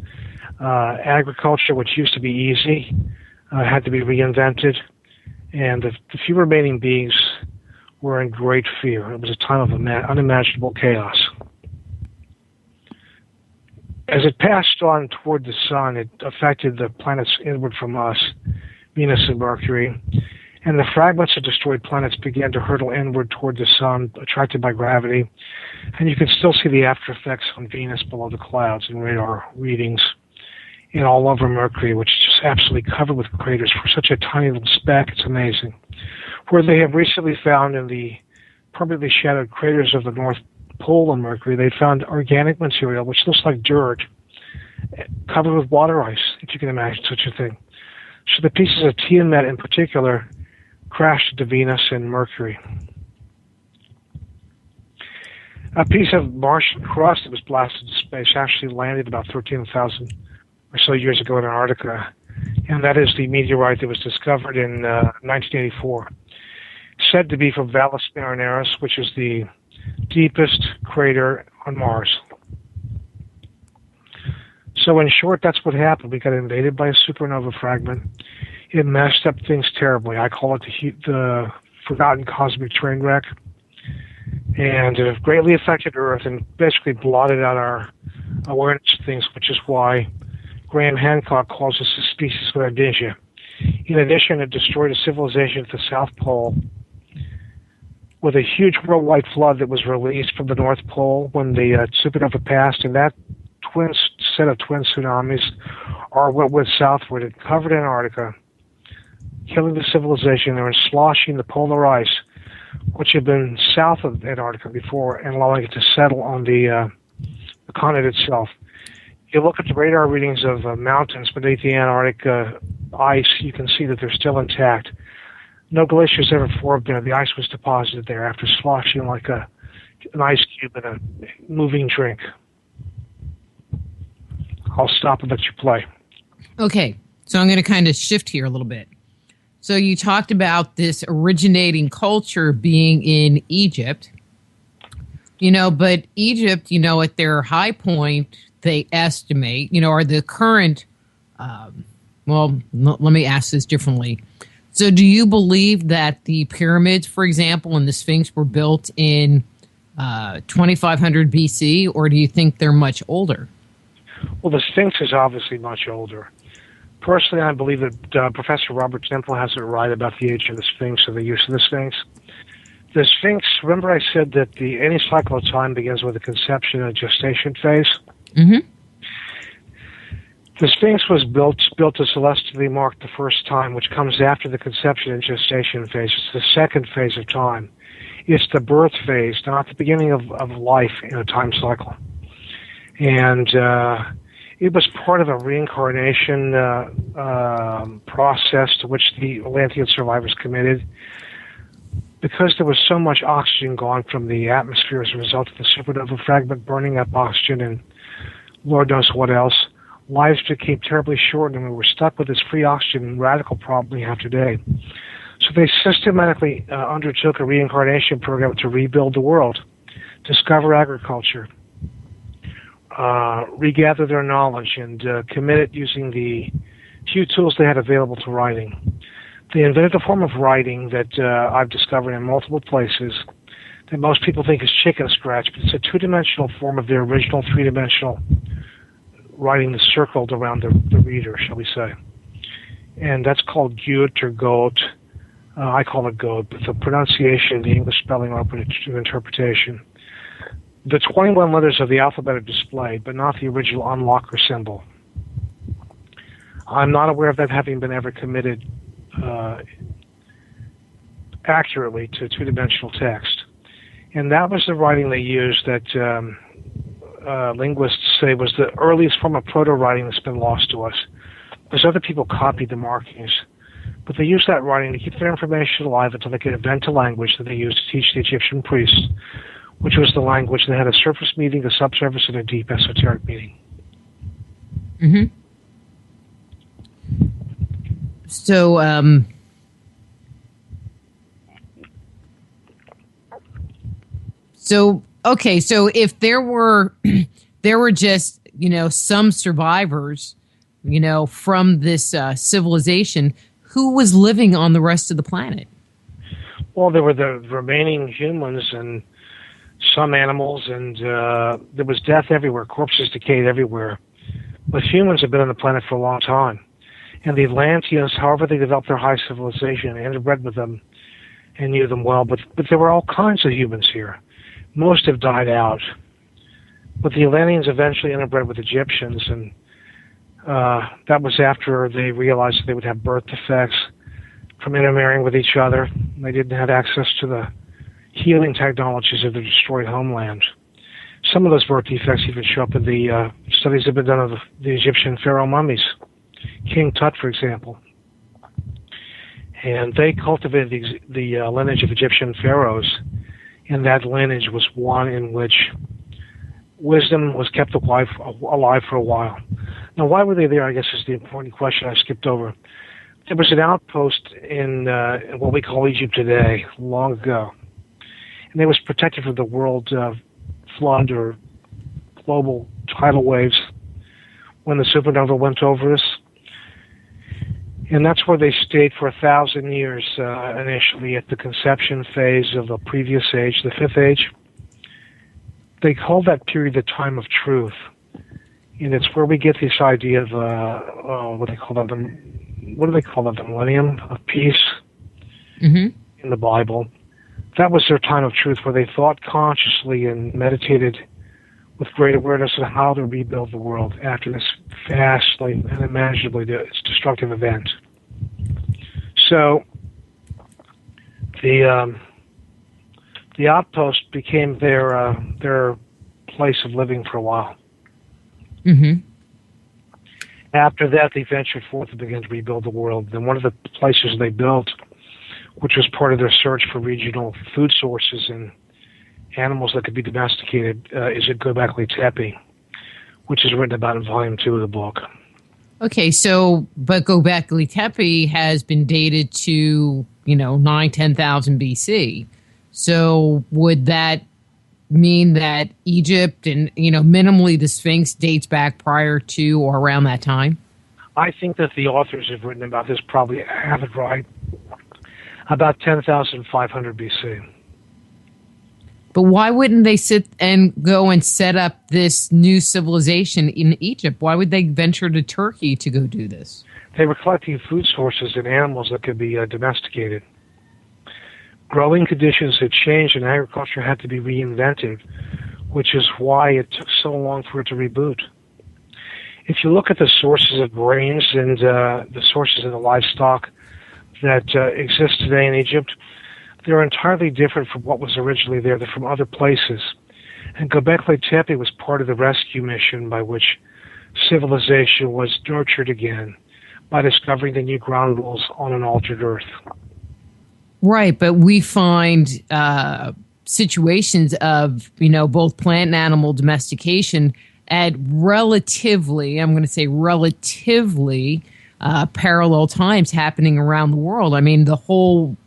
Agriculture, which used to be easy, had to be reinvented. And the few remaining beings were in great fear. It was a time of unimaginable chaos. As it passed on toward the sun, it affected the planets inward from us, Venus and Mercury. And the fragments of destroyed planets began to hurtle inward toward the sun, attracted by gravity. And you can still see the after effects on Venus below the clouds in radar readings, and all over Mercury, which is just absolutely covered with craters for such a tiny little speck. It's amazing. Where they have recently found in the permanently shadowed craters of the North Pole on Mercury, they found organic material which looks like dirt, covered with water ice, if you can imagine such a thing. So the pieces of Tiamat in particular crashed into Venus and Mercury. A piece of Martian crust that was blasted into space actually landed about 13,000 or so years ago in Antarctica, and that is the meteorite that was discovered in 1984, said to be from Valles Marineris, which is the deepest crater on Mars. So in short, that's what happened. We got invaded by a supernova fragment. It messed up things terribly. I call it the forgotten cosmic train wreck. And it greatly affected Earth and basically blotted out our awareness of things, which is why Graham Hancock calls us a species of amnesia. In addition, it destroyed a civilization at the South Pole with a huge worldwide flood that was released from the North Pole when the supernova passed, and that set of twin tsunamis are what went southward and covered Antarctica, killing the civilization there and sloshing the polar ice, which had been south of Antarctica before, and allowing it to settle on the continent itself. If you look at the radar readings of mountains beneath the Antarctic ice, you can see that they're still intact. No glaciers ever formed there. The ice was deposited there after sloshing like an ice cube in a moving drink. I'll stop and let you play. Okay, so I'm going to kind of shift here a little bit. So you talked about this originating culture being in Egypt, but Egypt, at their high point, they estimate, are the current, let me ask this differently. So do you believe that the pyramids, for example, and the Sphinx were built in 2500 BC, or do you think they're much older? Well, the Sphinx is obviously much older. Personally, I believe that Professor Robert Temple has it right about the age of the Sphinx or the use of the Sphinx. The Sphinx, remember I said that any cycle of time begins with a conception and gestation phase? Mm-hmm. The Sphinx was built to celestially mark the first time, which comes after the conception and gestation phase. It's the second phase of time. It's the birth phase, not the beginning of life in a time cycle. And it was part of a reincarnation process to which the Atlantean survivors committed. Because there was so much oxygen gone from the atmosphere as a result of the supernova fragment burning up oxygen and Lord knows what else, lives became terribly short, and we were stuck with this free oxygen radical problem we have today. So they systematically undertook a reincarnation program to rebuild the world, discover agriculture, regather their knowledge, and commit it using the few tools they had available to writing. They invented a form of writing that I've discovered in multiple places that most people think is chicken scratch, but it's a two-dimensional form of their original three-dimensional writing that's circled around the reader, shall we say. And that's called Gut or Goat. I call it Goat, but the pronunciation, the English spelling are open to interpretation. The 21 letters of the alphabet are displayed, but not the original unlocker symbol. I'm not aware of that having been ever committed accurately to two-dimensional text. And that was the writing they used that linguists say was the earliest form of proto-writing that's been lost to us. Because other people copied the markings, but they used that writing to keep their information alive until they could invent a language that they used to teach the Egyptian priests, which was the language that had a surface meaning, a subsurface, and a deep esoteric meaning. Mm-hmm. So if there were just, some survivors, from this civilization, who was living on the rest of the planet? Well, there were the remaining humans and some animals, and there was death everywhere. Corpses decayed everywhere. But humans have been on the planet for a long time. And the Atlanteans, however they developed their high civilization, interbred with them and knew them well. But there were all kinds of humans here. Most have died out. But the Atlanteans eventually interbred with Egyptians, and that was after they realized that they would have birth defects from intermarrying with each other. They didn't have access to the healing technologies of their destroyed homeland. Some of those birth defects even show up in the studies that have been done of the Egyptian pharaoh mummies. King Tut, for example. And they cultivated the lineage of Egyptian pharaohs, and that lineage was one in which wisdom was kept alive for a while. Now, why were they there, I guess, is the important question I skipped over. There was an outpost in what we call Egypt today, long ago. And it was protected from the world flood or global tidal waves when the supernova went over us. And that's where they stayed for 1,000 years initially at the conception phase of the previous age, the fifth age. They called that period the time of truth. And it's where we get this idea of, what do they call that? The millennium of peace in the Bible. That was their time of truth, where they thought consciously and meditated with great awareness of how to rebuild the world after this vastly and unimaginably destructive event. So the outpost became their place of living for a while. Mm-hmm. After that, they ventured forth and began to rebuild the world. And one of the places they built, which was part of their search for regional food sources and animals that could be domesticated, is at Göbekli Tepe, which is written about in Volume 2 of the book. Okay, but Göbekli Tepe has been dated to, 10,000 BC. So would that mean that Egypt and, minimally the Sphinx dates back prior to or around that time? I think that the authors have written about this probably have it right. About 10,500 BC. But why wouldn't they sit and go and set up this new civilization in Egypt? Why would they venture to Turkey to go do this? They were collecting food sources and animals that could be domesticated. Growing conditions had changed and agriculture had to be reinvented, which is why it took so long for it to reboot. If you look at the sources of grains and the sources of the livestock that exist today in Egypt, they're entirely different from what was originally there. They're from other places. And Göbekli Tepe was part of the rescue mission by which civilization was nurtured again by discovering the new ground rules on an altered Earth. Right, but we find situations of, both plant and animal domestication at relatively, I'm going to say relatively, parallel times happening around the world. I mean, the whole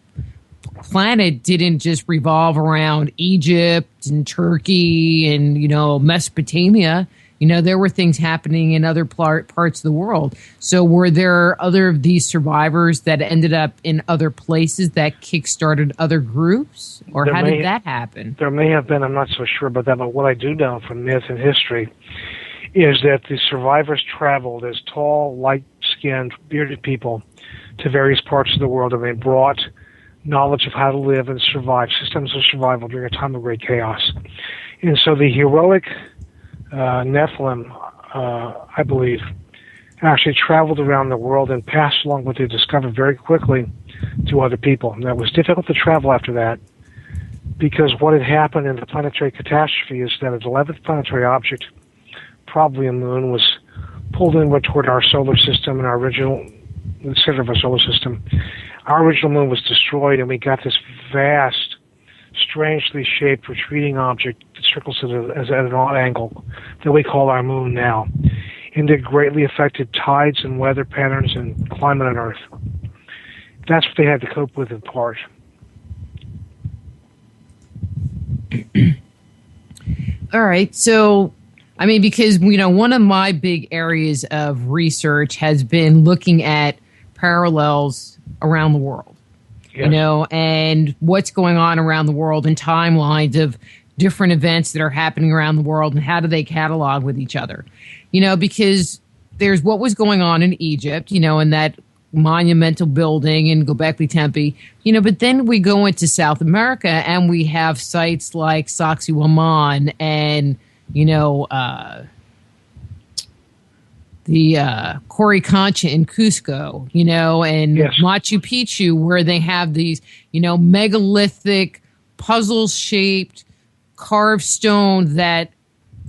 planet didn't just revolve around Egypt and Turkey and, Mesopotamia. There were things happening in other parts of the world. So were there other of these survivors that ended up in other places that kickstarted other groups? Or how did that happen? There may have been. I'm not so sure about that. But what I do know from myth and history is that the survivors traveled as tall, light-skinned, bearded people to various parts of the world, and they brought knowledge of how to live and survive, systems of survival during a time of great chaos. And so the heroic Nephilim, I believe, actually traveled around the world and passed along what they discovered very quickly to other people. Now, it was difficult to travel after that because what had happened in the planetary catastrophe is that an 11th planetary object, probably a moon, was pulled inward toward our solar system and the center of our solar system. Our original moon was destroyed, and we got this vast, strangely shaped retreating object that circles at an odd angle that we call our moon now. And it greatly affected tides and weather patterns and climate on Earth. That's what they had to cope with in part. All right. So, I mean, because, one of my big areas of research has been looking at parallels around the world. Yes. And what's going on around the world and timelines of different events that are happening around the world and how do they catalog with each other? Because there's what was going on in Egypt, and that monumental building in Göbekli Tepe, but then we go into South America and we have sites like Sacsayhuaman and, the Coricancha in Cusco, and yes. Machu Picchu, where they have these, megalithic, puzzle-shaped, carved stone that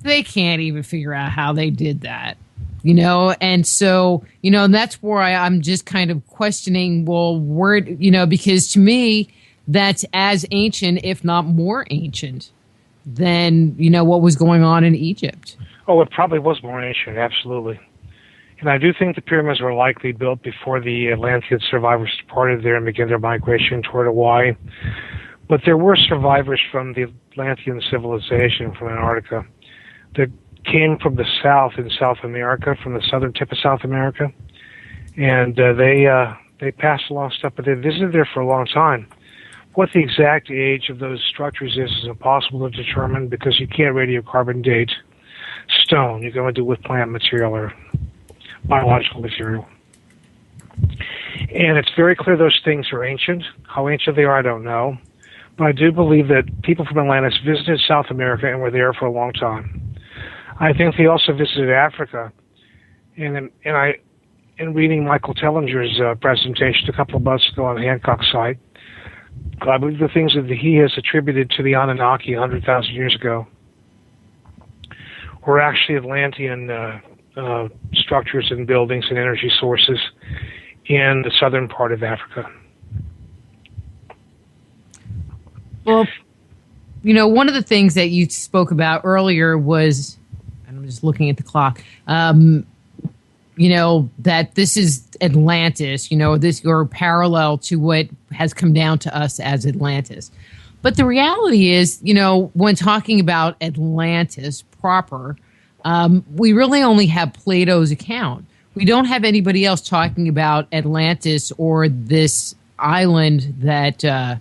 they can't even figure out how they did that, And so, and that's where I'm just kind of questioning, well, where, because to me, that's as ancient, if not more ancient, than, what was going on in Egypt. Oh, it probably was more ancient, absolutely. And I do think the pyramids were likely built before the Atlantean survivors departed there and began their migration toward Hawaii. But there were survivors from the Atlantean civilization from Antarctica that came from the south in South America, from the southern tip of South America. And they passed along stuff, but they visited there for a long time. What the exact age of those structures is impossible to determine because you can't radiocarbon date stone. You can only do it with plant material or biological material. And it's very clear those things are ancient. How ancient they are, I don't know. But I do believe that people from Atlantis visited South America and were there for a long time. I think they also visited Africa. And in reading Michael Tellinger's presentation a couple of months ago on the Hancock site, I believe the things that he has attributed to the Anunnaki 100,000 years ago were actually Atlantean structures and buildings and energy sources in the southern part of Africa. Well, one of the things that you spoke about earlier was, and I'm just looking at the clock, that this is Atlantis, this or parallel to what has come down to us as Atlantis. But the reality is, when talking about Atlantis proper, we really only have Plato's account. We don't have anybody else talking about Atlantis or this island that,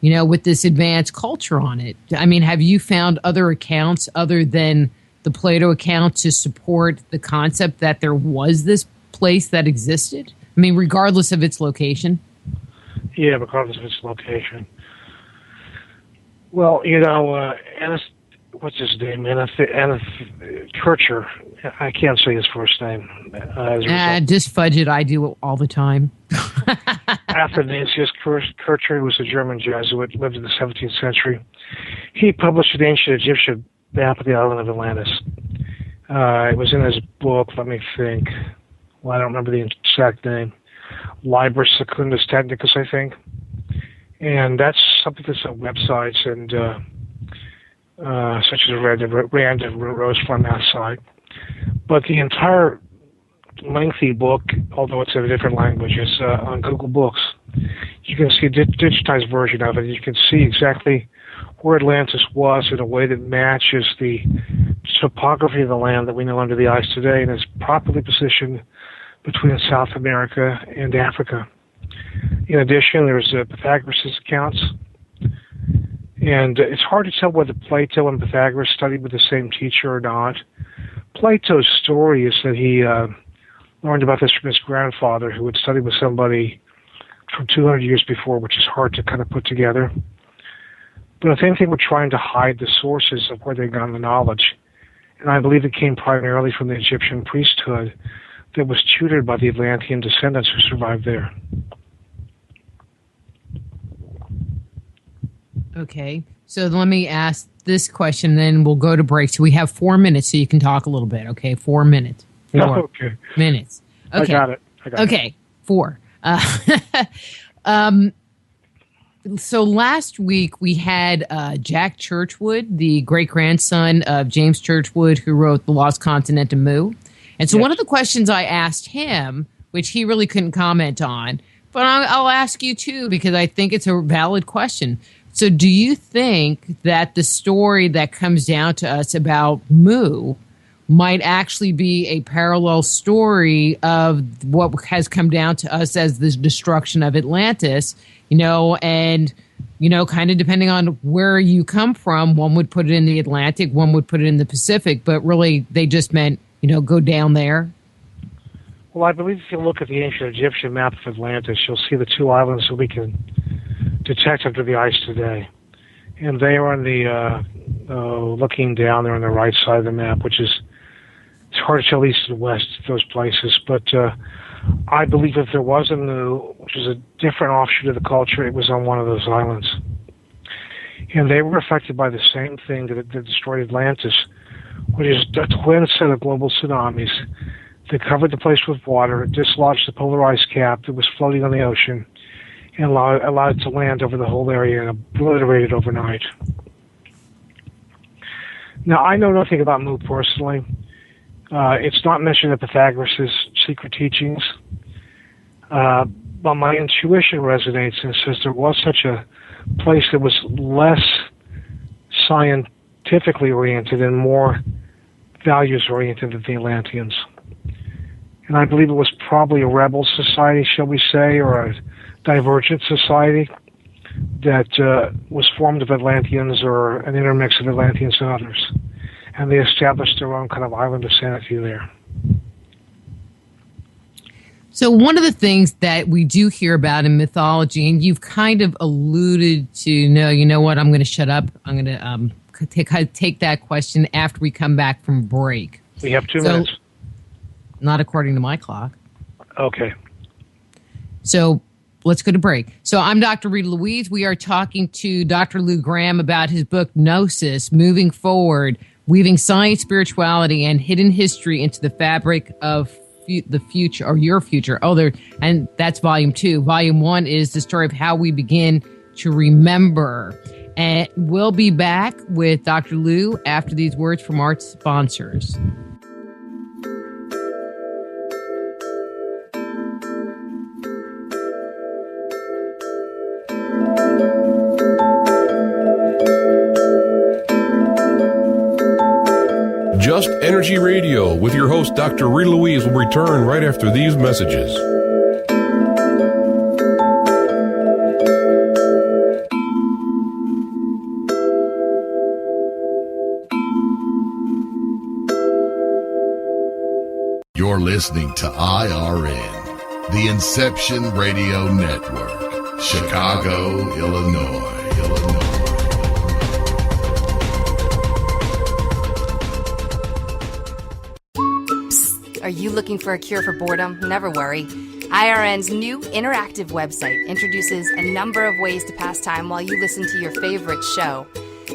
with this advanced culture on it. I mean, have you found other accounts other than the Plato account to support the concept that there was this place that existed? I mean, regardless of its location? Yeah, regardless of its location. Well, what's his name? Kircher. I can't say his first name. Just fudge it. I do it all the time. Athanasius Kircher, who was a German Jesuit, lived in the 17th century. He published an ancient Egyptian map of the island of Atlantis. It was in his book, let me think. Well, I don't remember the exact name. Liber Secundus Technicus, I think. And that's something that's on websites. And such as Rand and Rose from that side. But the entire lengthy book, although it's in a different language, is on Google Books. You can see a digitized version of it. You can see exactly where Atlantis was in a way that matches the topography of the land that we know under the ice today, and is properly positioned between South America and Africa. In addition, there's Pythagoras' accounts, and it's hard to tell whether Plato and Pythagoras studied with the same teacher or not. Plato's story is that he learned about this from his grandfather, who had studied with somebody from 200 years before, which is hard to kind of put together. But I think they were trying to hide the sources of where they got the knowledge. And I believe it came primarily from the Egyptian priesthood that was tutored by the Atlantean descendants who survived there. Okay, so let me ask this question, then we'll go to break. So we have 4 minutes, so you can talk a little bit. Okay, 4 minutes. 4 okay. minutes. Okay. I got it. Okay, 4. So last week we had Jack Churchwood, the great-grandson of James Churchwood, who wrote The Lost Continent of Mu. And so One of the questions I asked him, which he really couldn't comment on, but I'll ask you too, because I think it's a valid question. So do you think that the story that comes down to us about Mu might actually be a parallel story of what has come down to us as the destruction of Atlantis, and, kind of depending on where you come from, one would put it in the Atlantic, one would put it in the Pacific, but really they just meant, go down there? Well, I believe if you look at the ancient Egyptian map of Atlantis, you'll see the two islands that we can detect under the ice today. And they are on the, looking down there on the right side of the map, which is, it's hard to tell east and west, those places. But I believe if there was a Mu, which is a different offshoot of the culture, it was on one of those islands. And they were affected by the same thing that destroyed Atlantis, which is a twin set of global tsunamis that covered the place with water, dislodged the polar ice cap that was floating on the ocean, and allowed it to land over the whole area and obliterate it overnight. Now, I know nothing about Mu personally. It's not mentioned in Pythagoras' secret teachings, but my intuition resonates and says there was such a place that was less scientifically oriented and more values-oriented than the Atlanteans. And I believe it was probably a rebel society, shall we say, or a divergent society that was formed of Atlanteans or an intermix of Atlanteans and others. And they established their own kind of island of sanity there. So one of the things that we do hear about in mythology, and you've kind of alluded to, no, you know what, I'm going to shut up. I'm going to take that question after we come back from break. We have 2 minutes. Not according to my clock. Okay. So let's go to break. So I'm Dr. Rita Louise. We are talking to Dr. Lou Graham about his book, Gnosis, Moving Forward, Weaving Science, Spirituality, and Hidden History into the Fabric of the Future, or Your Future. And that's volume 2. Volume 1 is the story of how we begin to remember. And we'll be back with Dr. Lou after these words from our sponsors. Just Energy Radio with your host, Dr. Rita Louise, will return right after these messages. You're listening to IRN, the Inception Radio Network, Chicago, Illinois. Are you looking for a cure for boredom? Never worry. IRN's new interactive website introduces a number of ways to pass time while you listen to your favorite show.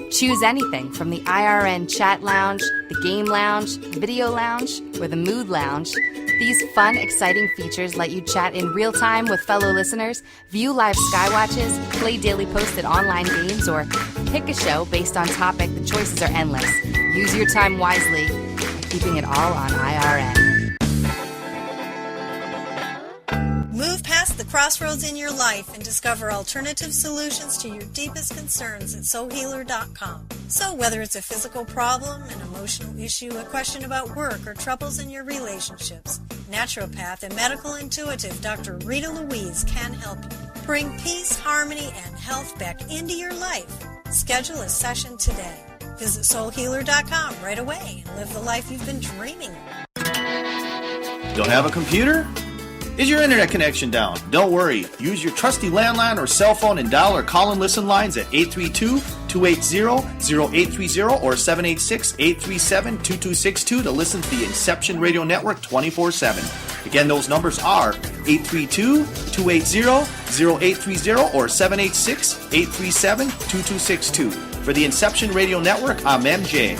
Choose anything from the IRN Chat Lounge, the Game Lounge, Video Lounge, or the Mood Lounge. These fun, exciting features let you chat in real time with fellow listeners, view live skywatches, play daily posted online games, or Pick a show based on topic. The choices are endless. Use your time wisely, keeping it all on IRN. Move past the crossroads in your life and discover alternative solutions to your deepest concerns at soulhealer.com. So whether it's a physical problem, an emotional issue, a question about work, or troubles in your relationships, naturopath and medical intuitive Dr. Rita Louise can help you. Bring peace, harmony, and health back into your life. Schedule a session today. Visit soulhealer.com right away and live the life you've been dreaming of. Don't have a computer? Is your internet connection down? Don't worry. Use your trusty landline or cell phone and dial or call and listen lines at 832-280-0830 or 786-837-2262 to listen to the Inception Radio Network 24/7. Again, those numbers are 832-280-0830 or 786-837-2262. For the Inception Radio Network, I'm MJ.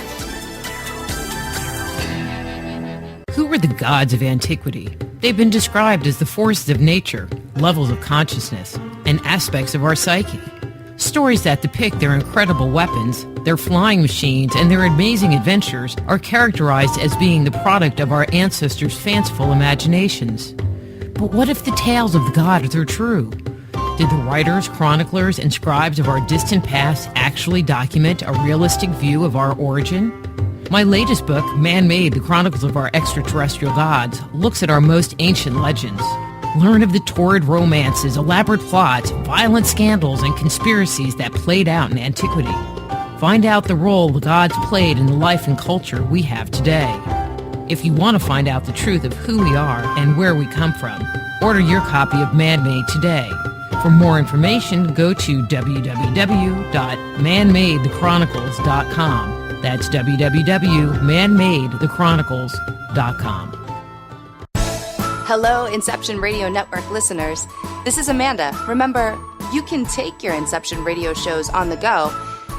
Who were the gods of antiquity? They've been described as the forces of nature, levels of consciousness, and aspects of our psyche. Stories that depict their incredible weapons, their flying machines, and their amazing adventures are characterized as being the product of our ancestors' fanciful imaginations. But what if the tales of the gods are true? Did the writers, chroniclers, and scribes of our distant past actually document a realistic view of our origin? My latest book, Man-Made, The Chronicles of Our Extraterrestrial Gods, looks at our most ancient legends. Learn of the torrid romances, elaborate plots, violent scandals, and conspiracies that played out in antiquity. Find out the role the gods played in the life and culture we have today. If you want to find out the truth of who we are and where we come from, order your copy of Man-Made today. For more information, go to www.manmadethechronicles.com. That's www.manmadethechronicles.com. Hello, Inception Radio Network listeners. This is Amanda. Remember, you can take your Inception Radio shows on the go.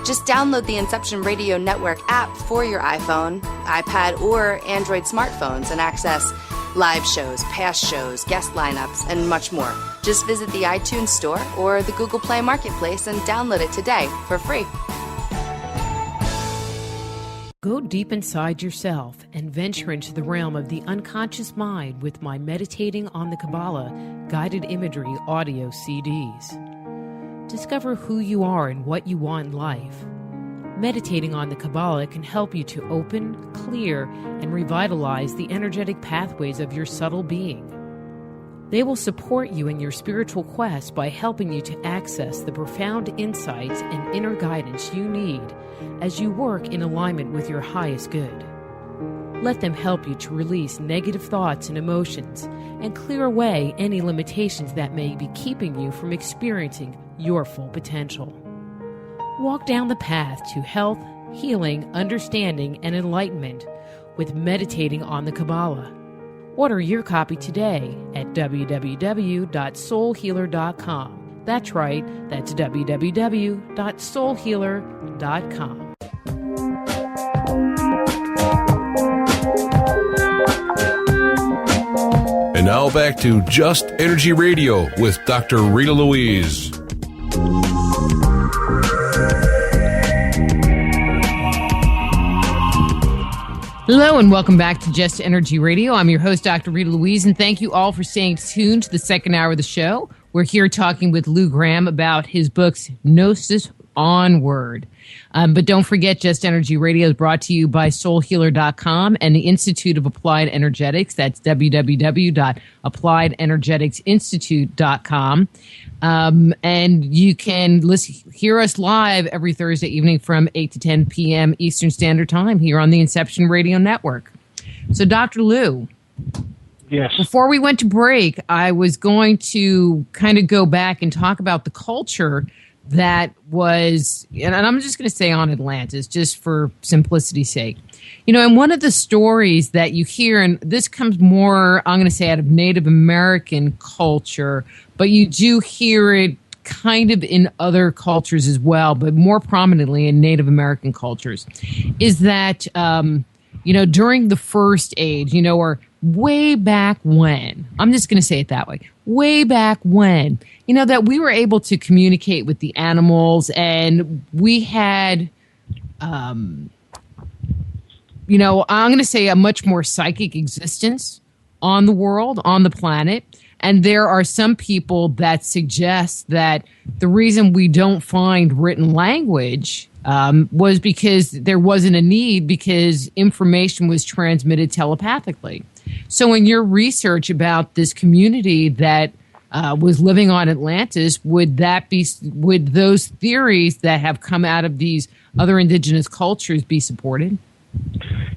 Just download the Inception Radio Network app for your iPhone, iPad, or Android smartphones and access live shows, past shows, guest lineups, and much more. Just visit the iTunes Store or the Google Play Marketplace and download it today for free. Go deep inside yourself and venture into the realm of the unconscious mind with my Meditating on the Kabbalah guided imagery audio CDs. Discover who you are and what you want in life. Meditating on the Kabbalah can help you to open, clear, and revitalize the energetic pathways of your subtle being. They will support you in your spiritual quest by helping you to access the profound insights and inner guidance you need as you work in alignment with your highest good. Let them help you to release negative thoughts and emotions and clear away any limitations that may be keeping you from experiencing your full potential. Walk down the path to health, healing, understanding, and enlightenment with Meditating on the Kabbalah. Order your copy today at www.soulhealer.com. That's right, that's www.soulhealer.com. And now back to Just Energy Radio with Dr. Rita Louise. Hello and welcome back to Just Energy Radio. I'm your host, Dr. Rita Louise, and thank you all for staying tuned to the second hour of the show. We're here talking with Lou Graham about his books, Gnosis Onward. But don't forget, Just Energy Radio is brought to you by soulhealer.com and the Institute of Applied Energetics. That's www.appliedenergeticsinstitute.com. And you can hear us live every Thursday evening from 8 to 10 p.m. Eastern Standard Time here on the Inception Radio Network. So, Dr. Lou. Yes. Before we went to break, I was going to kind of go back and talk about the culture that was, and I'm just going to say on Atlantis, just for simplicity's sake. You know, and one of the stories that you hear, and this comes more, I'm going to say, out of Native American culture, but you do hear it kind of in other cultures as well, but more prominently in Native American cultures, is that, you know, during the First Age, you know, or way back when, I'm just going to say it that way, way back when, that we were able to communicate with the animals, and we had, I'm going to say a much more psychic existence on the world, on the planet. And there are some people that suggest that the reason we don't find written language was because there wasn't a need, because information was transmitted telepathically. So in your research about this community that was living on Atlantis, would those theories that have come out of these other indigenous cultures be supported?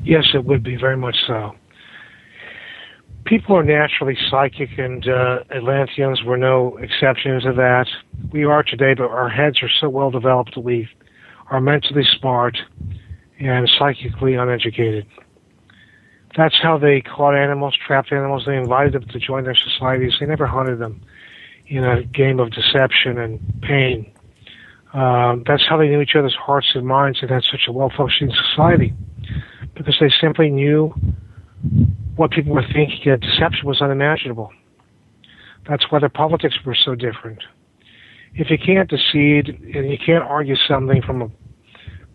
Yes, it would be, very much so. People are naturally psychic, and Atlanteans were no exception to that. We are today, but our heads are so well developed that we are mentally smart and psychically uneducated. That's how they caught animals, trapped animals. They invited them to join their societies. They never hunted them in a game of deception and pain. That's how they knew each other's hearts and minds and had such a well-functioning society, because they simply knew what people were thinking, and deception was unimaginable. That's why their politics were so different. If you can't deceive and you can't argue something from a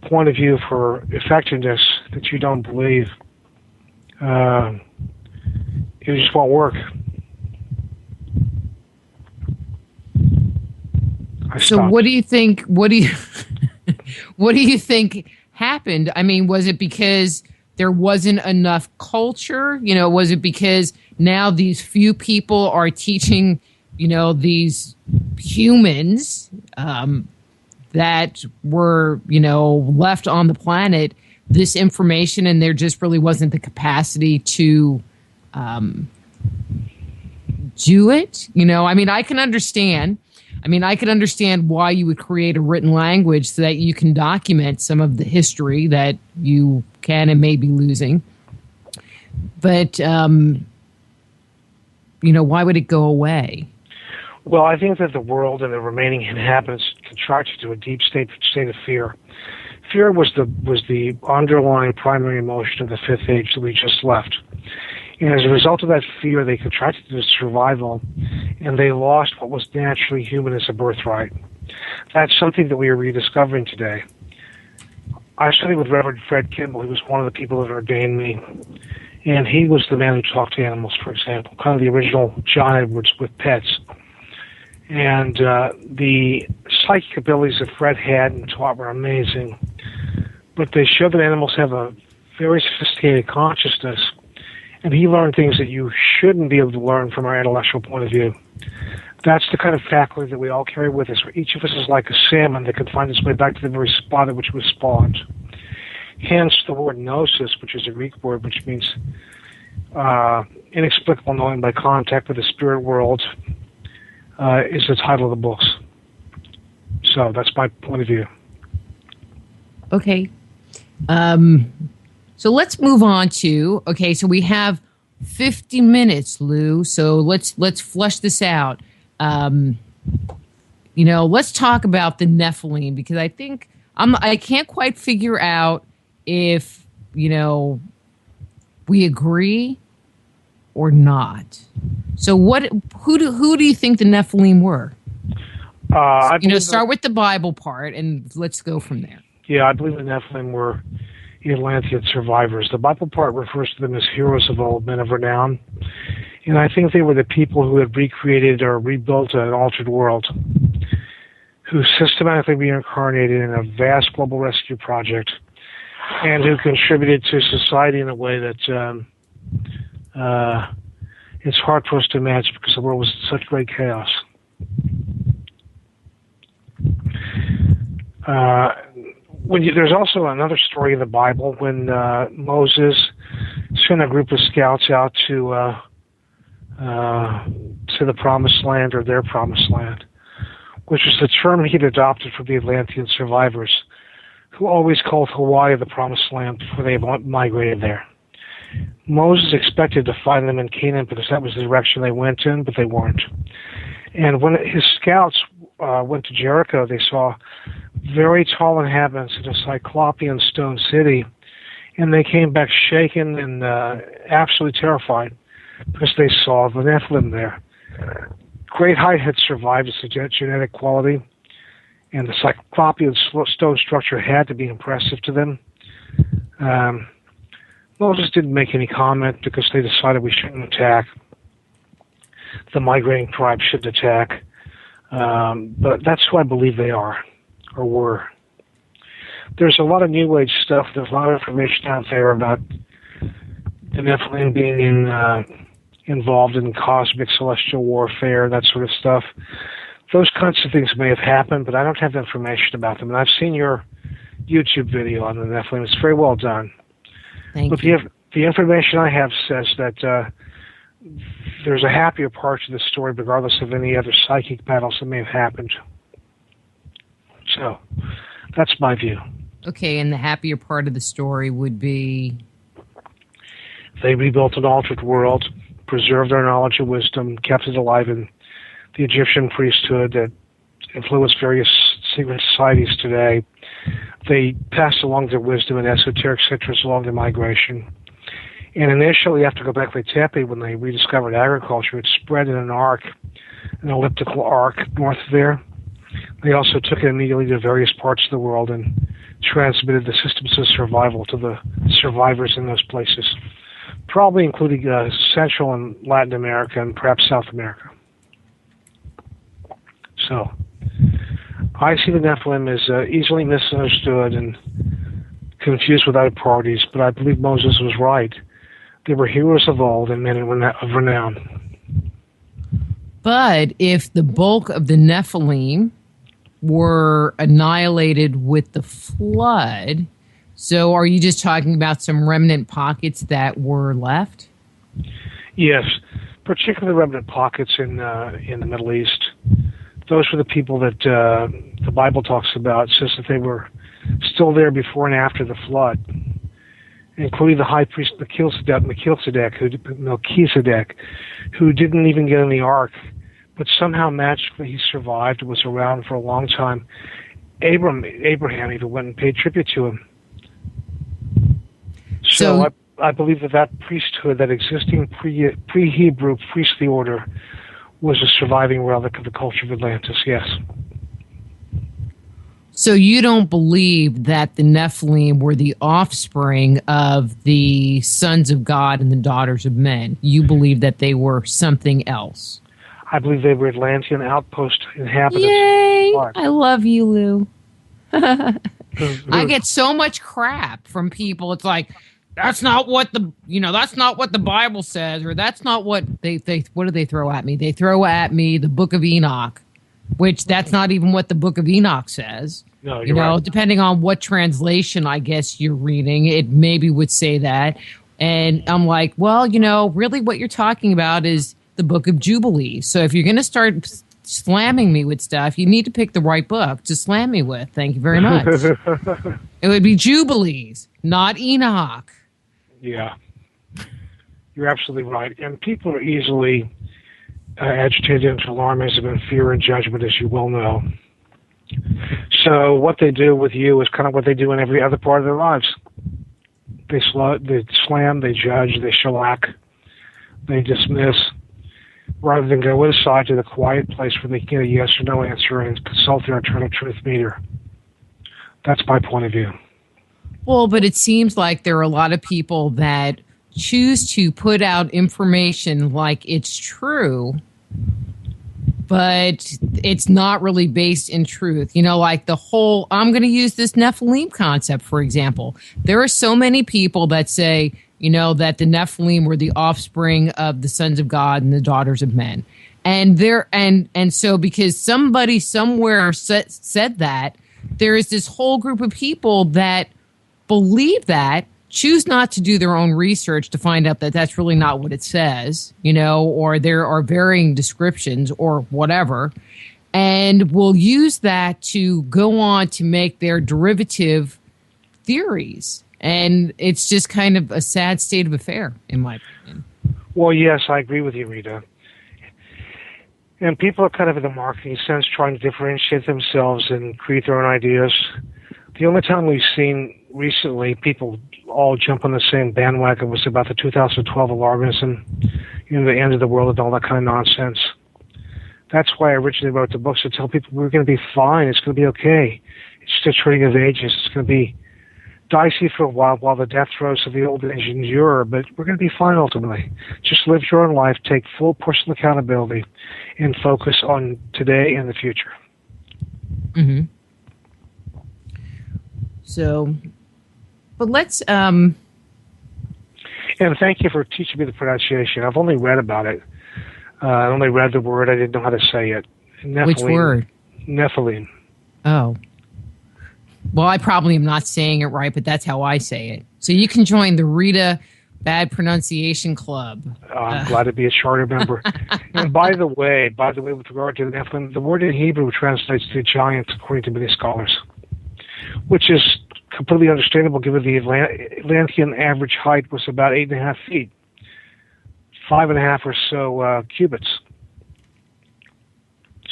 point of view for effectiveness that you don't believe, it just won't work. So what do you think? What do you think happened? I mean, was it because there wasn't enough culture? Was it because now these few people are teaching, these humans that were, left on the planet this information, and there just really wasn't the capacity to do it? I can understand. I can understand why you would create a written language so that you can document some of the history that you can and may be losing. But, why would it go away? Well, I think that the world and the remaining inhabitants contracted to a deep state of fear. Fear was the underlying primary emotion of the Fifth Age that we just left. And as a result of that fear, they contracted to survival, and they lost what was naturally human as a birthright. That's something that we are rediscovering today. I studied with Reverend Fred Kimball. He was one of the people that ordained me, and he was the man who talked to animals, for example, kind of the original John Edwards with pets. And the psychic abilities that Fred had and taught were amazing, but they show that animals have a very sophisticated consciousness, and he learned things that you shouldn't be able to learn from our intellectual point of view. That's the kind of faculty that we all carry with us, where each of us is like a salmon that can find its way back to the very spot at which it was spawned. Hence the word gnosis, which is a Greek word which means inexplicable knowing by contact with the spirit world, is the title of the books. So that's my point of view. Okay. So let's move on to, so we have 50 minutes, Lou. So let's flush this out. Let's talk about the Nephilim, because I think I can't quite figure out if, we agree or not. So who do you think the Nephilim were? Start with the Bible part and let's go from there. Yeah, I believe the Nephilim were Atlantean survivors. The Bible part refers to them as heroes of old, men of renown. And I think they were the people who had recreated or rebuilt an altered world, who systematically reincarnated in a vast global rescue project, and who contributed to society in a way that it's hard for us to imagine, because the world was in such great chaos. There's also another story in the Bible when Moses sent a group of scouts out to the Promised Land, or their Promised Land, which is the term he'd adopted from the Atlantean survivors, who always called Hawaii the Promised Land before they migrated there. Moses expected to find them in Canaan because that was the direction they went in, but they weren't. And when his scouts went to Jericho, they saw very tall inhabitants in a cyclopean stone city, and they came back shaken and absolutely terrified. because they saw the Nephilim there. Great height had survived as a genetic quality, and the Cyclopean stone structure had to be impressive to them. Moses didn't make any comment because they decided we shouldn't attack. The migrating tribe should attack. But that's who I believe they are, or were. There's a lot of New Age stuff. There's a lot of information out there about the Nephilim being involved in cosmic celestial warfare, that sort of stuff. Those kinds of things may have happened, but I don't have information about them. And I've seen your YouTube video on the Nephilim. It's very well done. Thank you. The information I have says that there's a happier part to the story, regardless of any other psychic battles that may have happened. So, that's my view. Okay, and the happier part of the story would be? They rebuilt an altered world, preserved our knowledge and wisdom, kept it alive in the Egyptian priesthood that influenced various secret societies today. They passed along their wisdom and esoteric citrus along the migration. And initially, after Göbekli Tepe, when they rediscovered agriculture, it spread in an arc, an elliptical arc north of there. They also took it immediately to various parts of the world and transmitted the systems of survival to the survivors in those places, probably including Central and Latin America and perhaps South America. So, I see the Nephilim as easily misunderstood and confused with other parties, but I believe Moses was right. They were heroes of old and men of renown. But if the bulk of the Nephilim were annihilated with the flood, so are you just talking about some remnant pockets that were left? Yes, particularly remnant pockets in the Middle East. Those were the people that the Bible talks about. It says that they were still there before and after the flood, including the high priest Melchizedek, who didn't even get in the ark, but somehow magically he survived and was around for a long time. Abraham even went and paid tribute to him. So I believe that priesthood, that existing pre-Hebrew priestly order, was a surviving relic of the culture of Atlantis, yes. So you don't believe that the Nephilim were the offspring of the sons of God and the daughters of men. You believe that they were something else. I believe they were Atlantean outpost inhabitants. Yay! I love you, Lou. I get so much crap from people. It's like, that's not what the Bible says, or that's not what what do they throw at me? They throw at me the Book of Enoch, which that's not even what the Book of Enoch says. No, you're right. Depending on what translation I guess you're reading, it maybe would say that. And I'm like, well, really what you're talking about is the Book of Jubilees. So if you're going to start slamming me with stuff, you need to pick the right book to slam me with. Thank you very much. It would be Jubilees, not Enoch. Yeah, you're absolutely right. And people are easily agitated into alarmism and fear and judgment, as you well know. So what they do with you is kind of what they do in every other part of their lives. They slam, they judge, they shellac, they dismiss, rather than go inside to the quiet place where they can get a yes or no answer and consult their internal truth meter. That's my point of view. Well, but it seems like there are a lot of people that choose to put out information like it's true, but it's not really based in truth. Like the whole, I'm going to use this Nephilim concept, for example. There are so many people that say, that the Nephilim were the offspring of the sons of God and the daughters of men. And so because somebody somewhere said that, there is this whole group of people that believe that, choose not to do their own research to find out that that's really not what it says, or there are varying descriptions or whatever, and will use that to go on to make their derivative theories. And it's just kind of a sad state of affair, in my opinion. Well, yes, I agree with you, Rita. And people are kind of in the marketing sense trying to differentiate themselves and create their own ideas. The only time we've seen recently people all jump on the same bandwagon was about the 2012 alarmism. the end of the world and all that kind of nonsense. That's why I originally wrote the books, to tell people we're going to be fine. It's going to be okay. It's just a trading of ages. It's going to be dicey for a while the death throes of the old age endure, but we're going to be fine ultimately. Just live your own life, take full personal accountability, and focus on today and the future. Mm-hmm. So, but let's... And thank you for teaching me the pronunciation. I've only read about it. I only read the word. I didn't know how to say it. Nephilim. Which word? Nephilim. Oh. Well, I probably am not saying it right, but that's how I say it. So you can join the Rita Bad Pronunciation Club. I'm glad to be a charter member. And by the way, with regard to the Nephilim, the word in Hebrew translates to giants, according to many scholars, which is completely understandable given the Atlantean average height was about 8.5 feet. 5.5 or so cubits.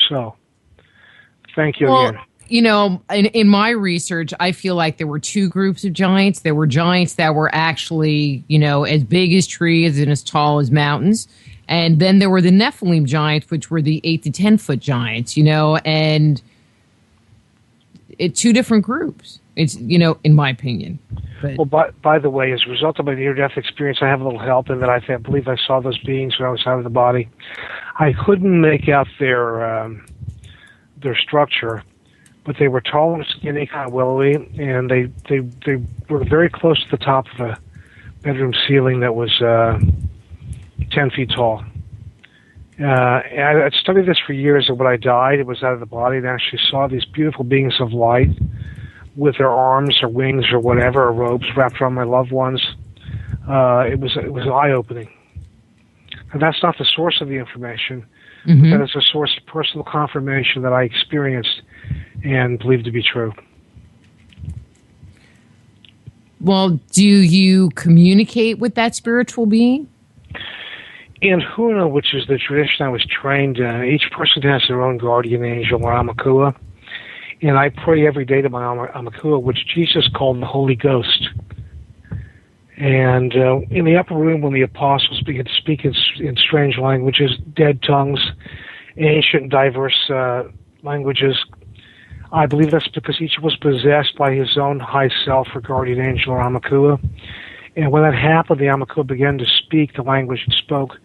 So, thank you again. You know, in my research, I feel like there were two groups of giants. There were giants that were actually, you know, as big as trees and as tall as mountains. And then there were the Nephilim giants, which were the 8 to 10 foot giants, you know, and two different groups. It's, you know, in my opinion. But, well, by the way, as a result of my near-death experience, I have a little help in that I believe I saw those beings when I was out of the body. I couldn't make out their structure, but they were tall and skinny, kind of willowy, and they were very close to the top of a bedroom ceiling that was 10 feet tall. I'd studied this for years, and when I died, it was out of the body, and I actually saw these beautiful beings of light with their arms or wings or whatever, or robes wrapped around my loved ones. It was eye-opening. And that's not the source of the information. Mm-hmm. That is a source of personal confirmation that I experienced and believed to be true. Well, do you communicate with that spiritual being? In Huna, which is the tradition I was trained in, each person has their own guardian angel or Amakua. And I pray every day to my Amakua, which Jesus called the Holy Ghost. And in the upper room, when the apostles began to speak in strange languages, dead tongues, ancient, diverse languages, I believe that's because each was possessed by his own high self or guardian angel or Amakua. And when that happened, the Amakua began to speak the language it spoke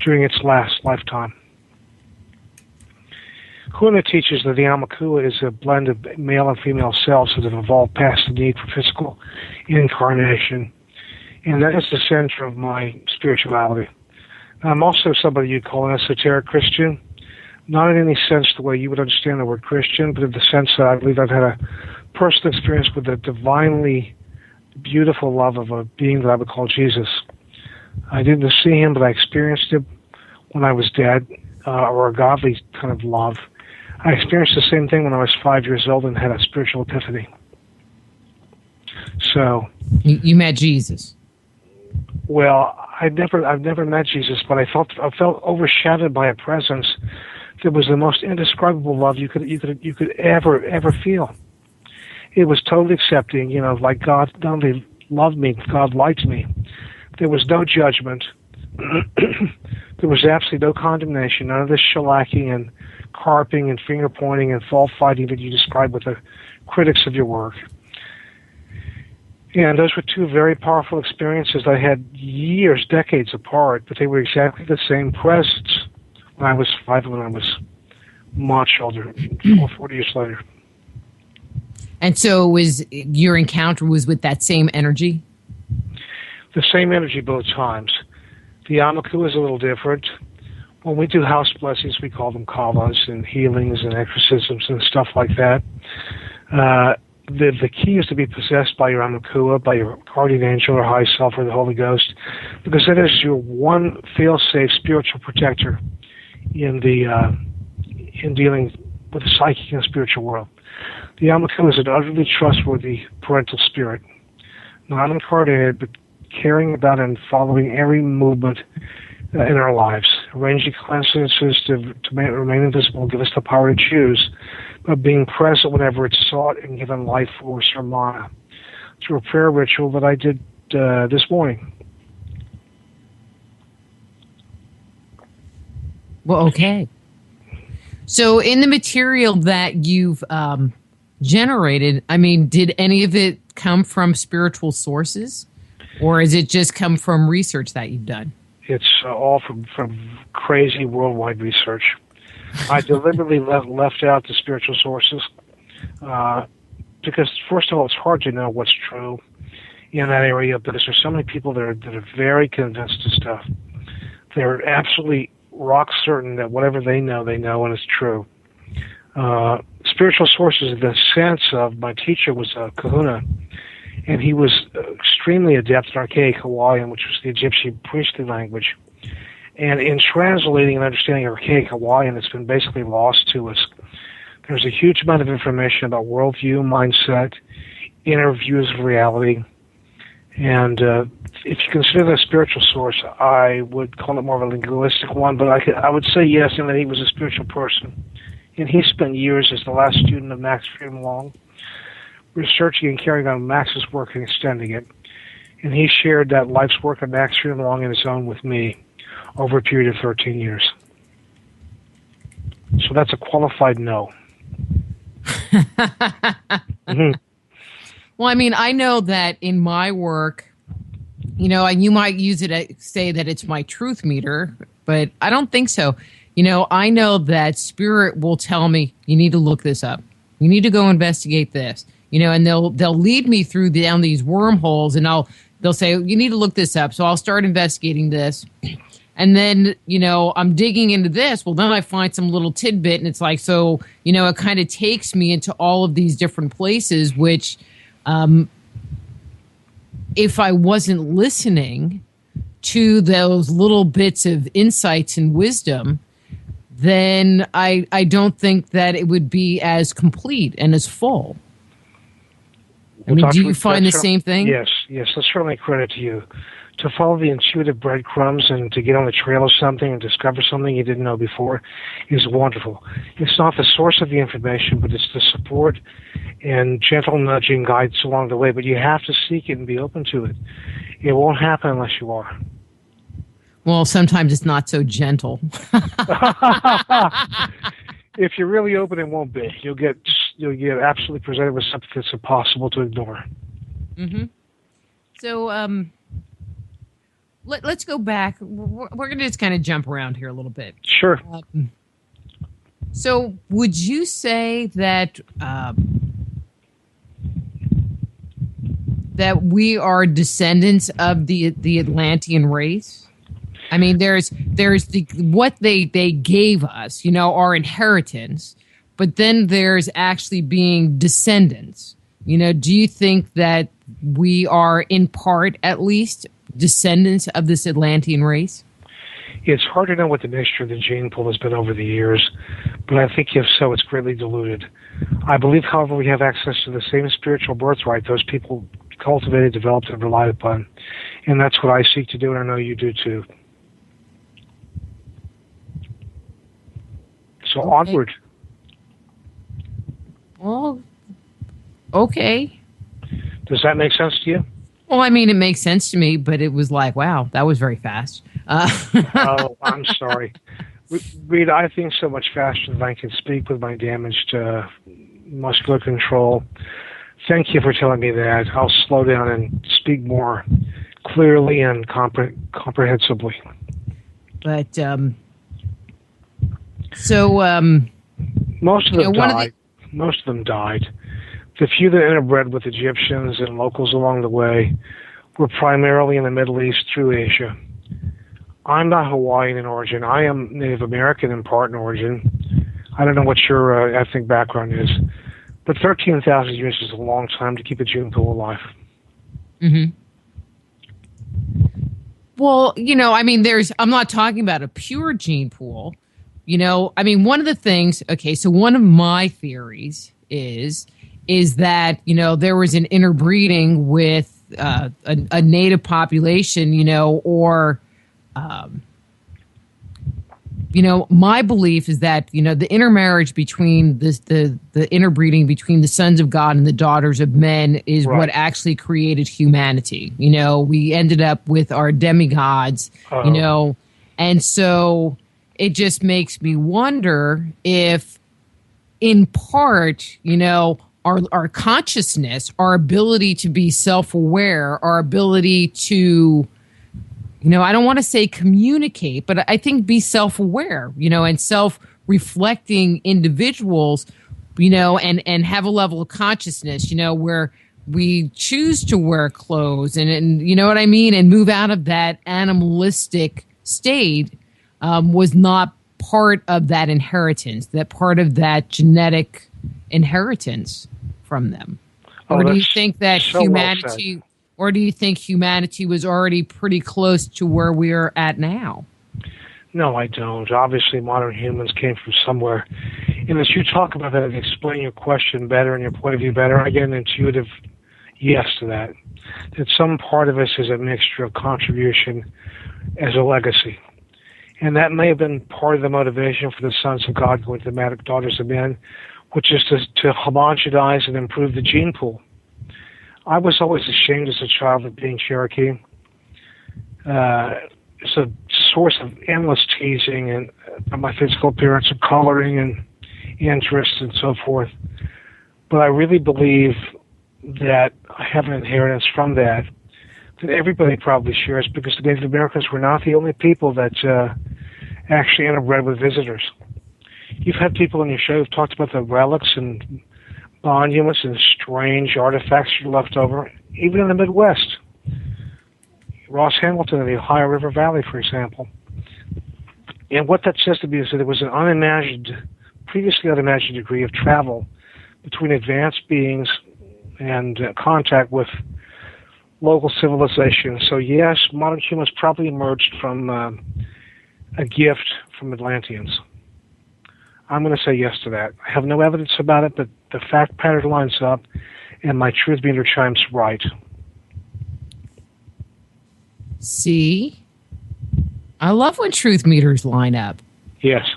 during its last lifetime. Huna teaches that the Amakua is a blend of male and female selves that have evolved past the need for physical incarnation. And that is the center of my spirituality. I'm also somebody you'd call an esoteric Christian, not in any sense the way you would understand the word Christian, but in the sense that I believe I've had a personal experience with the divinely beautiful love of a being that I would call Jesus. I didn't see him, but I experienced him when I was dead, or a godly kind of love. I experienced the same thing when I was 5 years old and had a spiritual epiphany. So, you met Jesus. Well, I've never met Jesus, but I felt overshadowed by a presence that was the most indescribable love you could ever feel. It was totally accepting, you know, like God not only loved me, God liked me. There was no judgment. There was absolutely no condemnation, none of this shellacking and carping and finger pointing and fault finding that you describe with the critics of your work. And those were two very powerful experiences I had years, decades apart, but they were exactly the same presence when I was 5 and when I was much older, 40 years later. And so your encounter was with that same energy? The same energy both times. The Amaku is a little different. When we do house blessings, we call them kalas and healings and exorcisms and stuff like that. The key is to be possessed by your Amakua, by your guardian angel or high self or the Holy Ghost, because that is your one fail-safe spiritual protector in dealing with the psychic and spiritual world. The Amakua is an utterly trustworthy parental spirit, not incarnated, but caring about and following every movement in our lives, arranging coincidences to remain invisible, give us the power to choose, but being present whenever it's sought and given life force or mana through a prayer ritual that I did this morning. Well, okay. So in the material that you've generated, I mean, did any of it come from spiritual sources, or is it just come from research that you've done? It's all from crazy worldwide research. I deliberately left out the spiritual sources because, first of all, it's hard to know what's true in that area because there's so many people that are very convinced of stuff. They're absolutely rock certain that whatever they know and it's true. Spiritual sources in the sense of my teacher was a kahuna, and he was extremely adept in archaic Hawaiian, which was the Egyptian priestly language. And in translating and understanding archaic Hawaiian, it's been basically lost to us. There's a huge amount of information about worldview, mindset, inner views of reality. And if you consider that a spiritual source, I would call it more of a linguistic one, but I would say yes, in that he was a spiritual person. And he spent years as the last student of Max Freedom Long, researching and carrying on Max's work and extending it. And he shared that life's work of Max Freedom Long in his own with me over a period of 13 years. So that's a qualified no. Mm-hmm. Well, I mean, I know that in my work, you know, and you might use it, say that it's my truth meter, but I don't think so. You know, I know that spirit will tell me, you need to look this up. You need to go investigate this. You know, and they'll lead me through down these wormholes, and they'll say, you need to look this up. So I'll start investigating this. And then, you know, I'm digging into this. Well, then I find some little tidbit, and it's like, so, you know, it kind of takes me into all of these different places, which if I wasn't listening to those little bits of insights and wisdom, then I don't think that it would be as complete and as full. I mean, do you find the same thing? Yes, that's certainly a credit to you. To follow the intuitive breadcrumbs and to get on the trail of something and discover something you didn't know before is wonderful. It's not the source of the information, but it's the support and gentle nudging guides along the way. But you have to seek it and be open to it. It won't happen unless you are. Well, sometimes it's not so gentle. If you're really open, it won't be. You'll get absolutely presented with something that's impossible to ignore. Mm-hmm. So, let's go back. We're going to just kind of jump around here a little bit. Sure. So, would you say that that we are descendants of the Atlantean race? I mean, there's the what they gave us, you know, our inheritance, but then there's actually being descendants. You know, do you think that we are, in part at least, descendants of this Atlantean race? It's hard to know what the nature of the gene pool has been over the years, but I think if so, it's greatly diluted. I believe, however, we have access to the same spiritual birthright those people cultivated, developed, and relied upon. And that's what I seek to do, and I know you do too. So okay. Onward. Well, okay. Does that make sense to you? Well, I mean, it makes sense to me, but it was like, wow, that was very fast. Oh, I'm sorry. Rita, I think so much faster than I can speak with my damaged muscular control. Thank you for telling me that. I'll slow down and speak more clearly and comprehensively. But, most of them died. Most of them died. The few that interbred with Egyptians and locals along the way were primarily in the Middle East through Asia. I'm not Hawaiian in origin. I am Native American in part in origin. I don't know what your ethnic background is, but 13,000 years is a long time to keep a gene pool alive. Mm-hmm. Well, you know, I mean, I'm not talking about a pure gene pool. You know, I mean, one of the things, okay, so one of my theories is that, you know, there was an interbreeding with a native population, you know, or, you know, my belief is that, you know, the intermarriage between the interbreeding between the sons of God and the daughters of men is right. What actually created humanity. You know, we ended up with our demigods, you know, and so it just makes me wonder if, in part, our consciousness, our ability to be self-aware, our ability to, I don't want to say communicate, but I think be self-aware, and self-reflecting individuals, and have a level of consciousness, where we choose to wear clothes and you know what I mean, and move out of that animalistic state, was not part of that inheritance, that part of that genetic inheritance from them. Or do you think that humanity, or do you think humanity was already pretty close to where we're at now? No, I don't. Obviously, modern humans came from somewhere. And as you talk about that and explain your question better and your point of view better, I get an intuitive yes to that. That some part of us is a mixture of contribution as a legacy. And that may have been part of the motivation for the sons of God going to the daughters of men, which is to homogenize and improve the gene pool. I was always ashamed as a child of being Cherokee. It's a source of endless teasing and my physical appearance and coloring and interests and so forth. But I really believe that I have an inheritance from that everybody probably shares, because the Native Americans were not the only people that actually interbred with visitors. You've had people on your show who've talked about the relics and monuments and strange artifacts that are left over, even in the Midwest. Ross Hamilton in the Ohio River Valley, for example. And what that says to me is that there was an previously unimagined degree of travel between advanced beings and contact with local civilization. So yes, modern humans probably emerged from a gift from Atlanteans. I'm going to say yes to that. I have no evidence about it, but the fact pattern lines up, and my truth meter chimes right. See? I love when truth meters line up. Yes.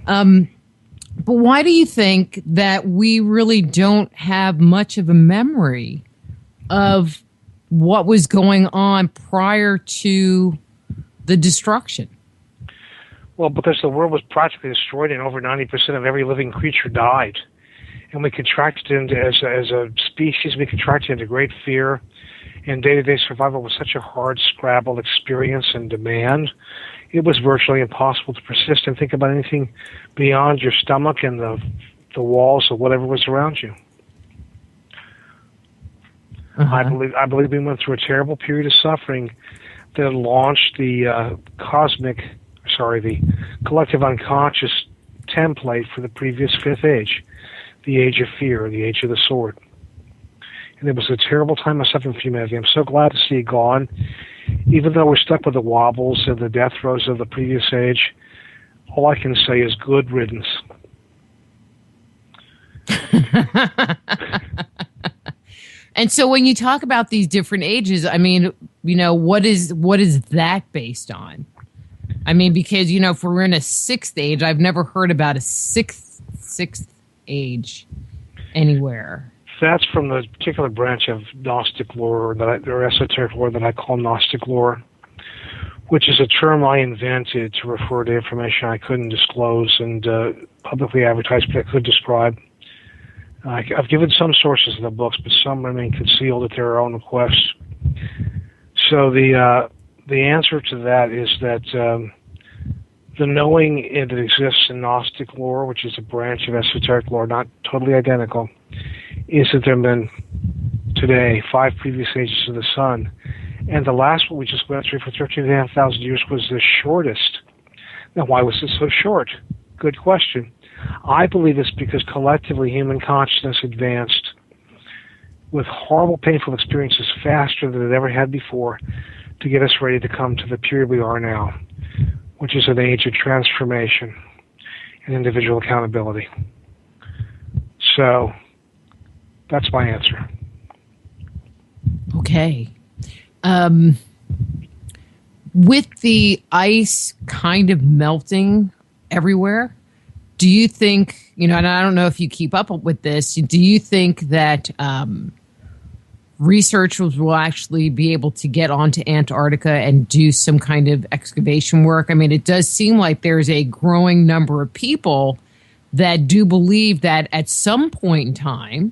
But why do you think that we really don't have much of a memory of what was going on prior to the destruction? Well, because the world was practically destroyed and over 90% of every living creature died. And we contracted into, as a species, we contracted into great fear. And day-to-day survival was such a hard scrabble experience and demand. It was virtually impossible to persist and think about anything beyond your stomach and the walls of whatever was around you. I believe we went through a terrible period of suffering that launched the collective unconscious template for the previous fifth age, the age of fear, the age of the sword. And it was a terrible time of suffering for humanity. I'm so glad to see it gone. Even though we're stuck with the wobbles and the death throes of the previous age, all I can say is good riddance. And so when you talk about these different ages, I mean, what is that based on? I mean, because, if we're in a sixth age, I've never heard about a sixth age anywhere. That's from the particular branch of Gnostic lore, or esoteric lore that I call Gnostic lore, which is a term I invented to refer to information I couldn't disclose and publicly advertise, but I could describe. I've given some sources in the books, but some remain concealed at their own request. So the answer to that is that the knowing that exists in Gnostic lore, which is a branch of esoteric lore, not totally identical, is that there have been, today, 5 previous ages of the sun. And the last one we just went through for 13,500 years was the shortest. Now, why was it so short? Good question. I believe it's because collectively human consciousness advanced with horrible, painful experiences faster than it ever had before to get us ready to come to the period we are now, which is an age of transformation and individual accountability. So, that's my answer. Okay. With the ice kind of melting everywhere, do you think, and I don't know if you keep up with this, do you think that researchers will actually be able to get onto Antarctica and do some kind of excavation work. I mean, it does seem like there's a growing number of people that do believe that at some point in time,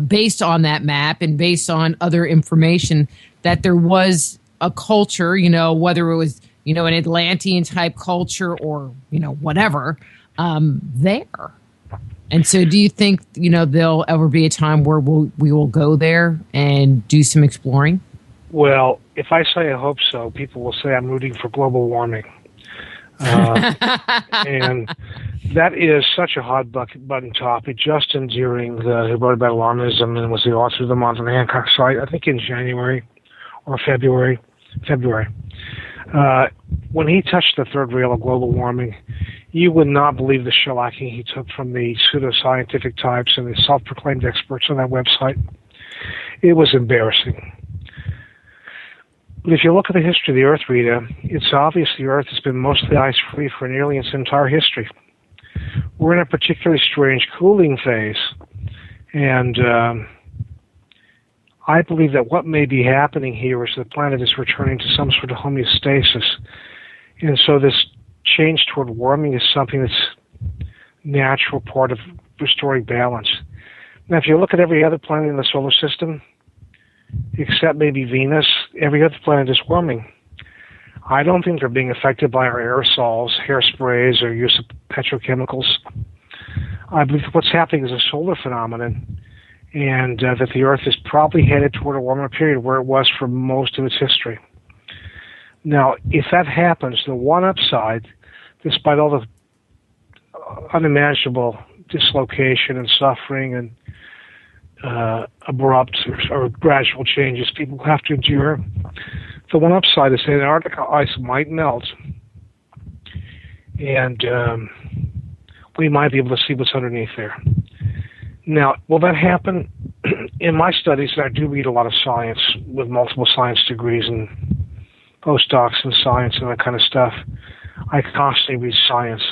based on that map and based on other information, that there was a culture, whether it was, an Atlantean type culture or, whatever, there. And so do you think, there'll ever be a time where we will go there and do some exploring? Well, if I say I hope so, people will say I'm rooting for global warming. And that is such a hot button topic. Justin Deering, who wrote about alarmism and was the author of the Monson Hancock site, I think in January or February. When he touched the third rail of global warming, you would not believe the shellacking he took from the pseudoscientific types and the self-proclaimed experts on that website. It was embarrassing. But if you look at the history of the Earth, Rita, it's obvious the Earth has been mostly ice-free for nearly its entire history. We're in a particularly strange cooling phase, and I believe that what may be happening here is the planet is returning to some sort of homeostasis. And so this change toward warming is something that's natural part of restoring balance. Now, if you look at every other planet in the solar system, except maybe Venus, every other planet is warming. I don't think they're being affected by our aerosols, hairsprays, or use of petrochemicals. I believe what's happening is a solar phenomenon, and that the Earth is probably headed toward a warmer period where it was for most of its history. Now, if that happens, the one upside, despite all the unimaginable dislocation and suffering and abrupt or gradual changes people have to endure, the one upside is the Antarctica ice might melt, and we might be able to see what's underneath there. Now, will that happen? In my studies, I do read a lot of science with multiple science degrees and postdocs in science and that kind of stuff. I constantly read science.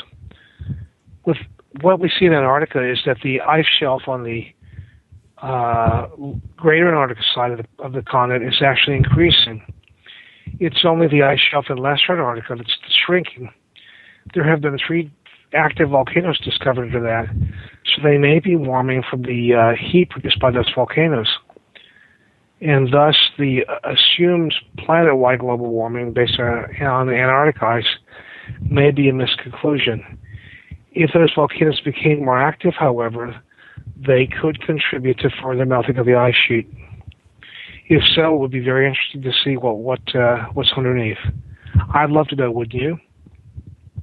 With what we see in Antarctica is that the ice shelf on the greater Antarctica side of the continent is actually increasing. It's only the ice shelf in lesser Antarctica that's shrinking. There have been 3 active volcanoes discovered into that, so they may be warming from the heat produced by those volcanoes. And thus, the assumed planet-wide global warming based on the Antarctic ice may be a misconclusion. If those volcanoes became more active, however, they could contribute to further melting of the ice sheet. If so, it would be very interesting to see what's underneath. I'd love to know, wouldn't you?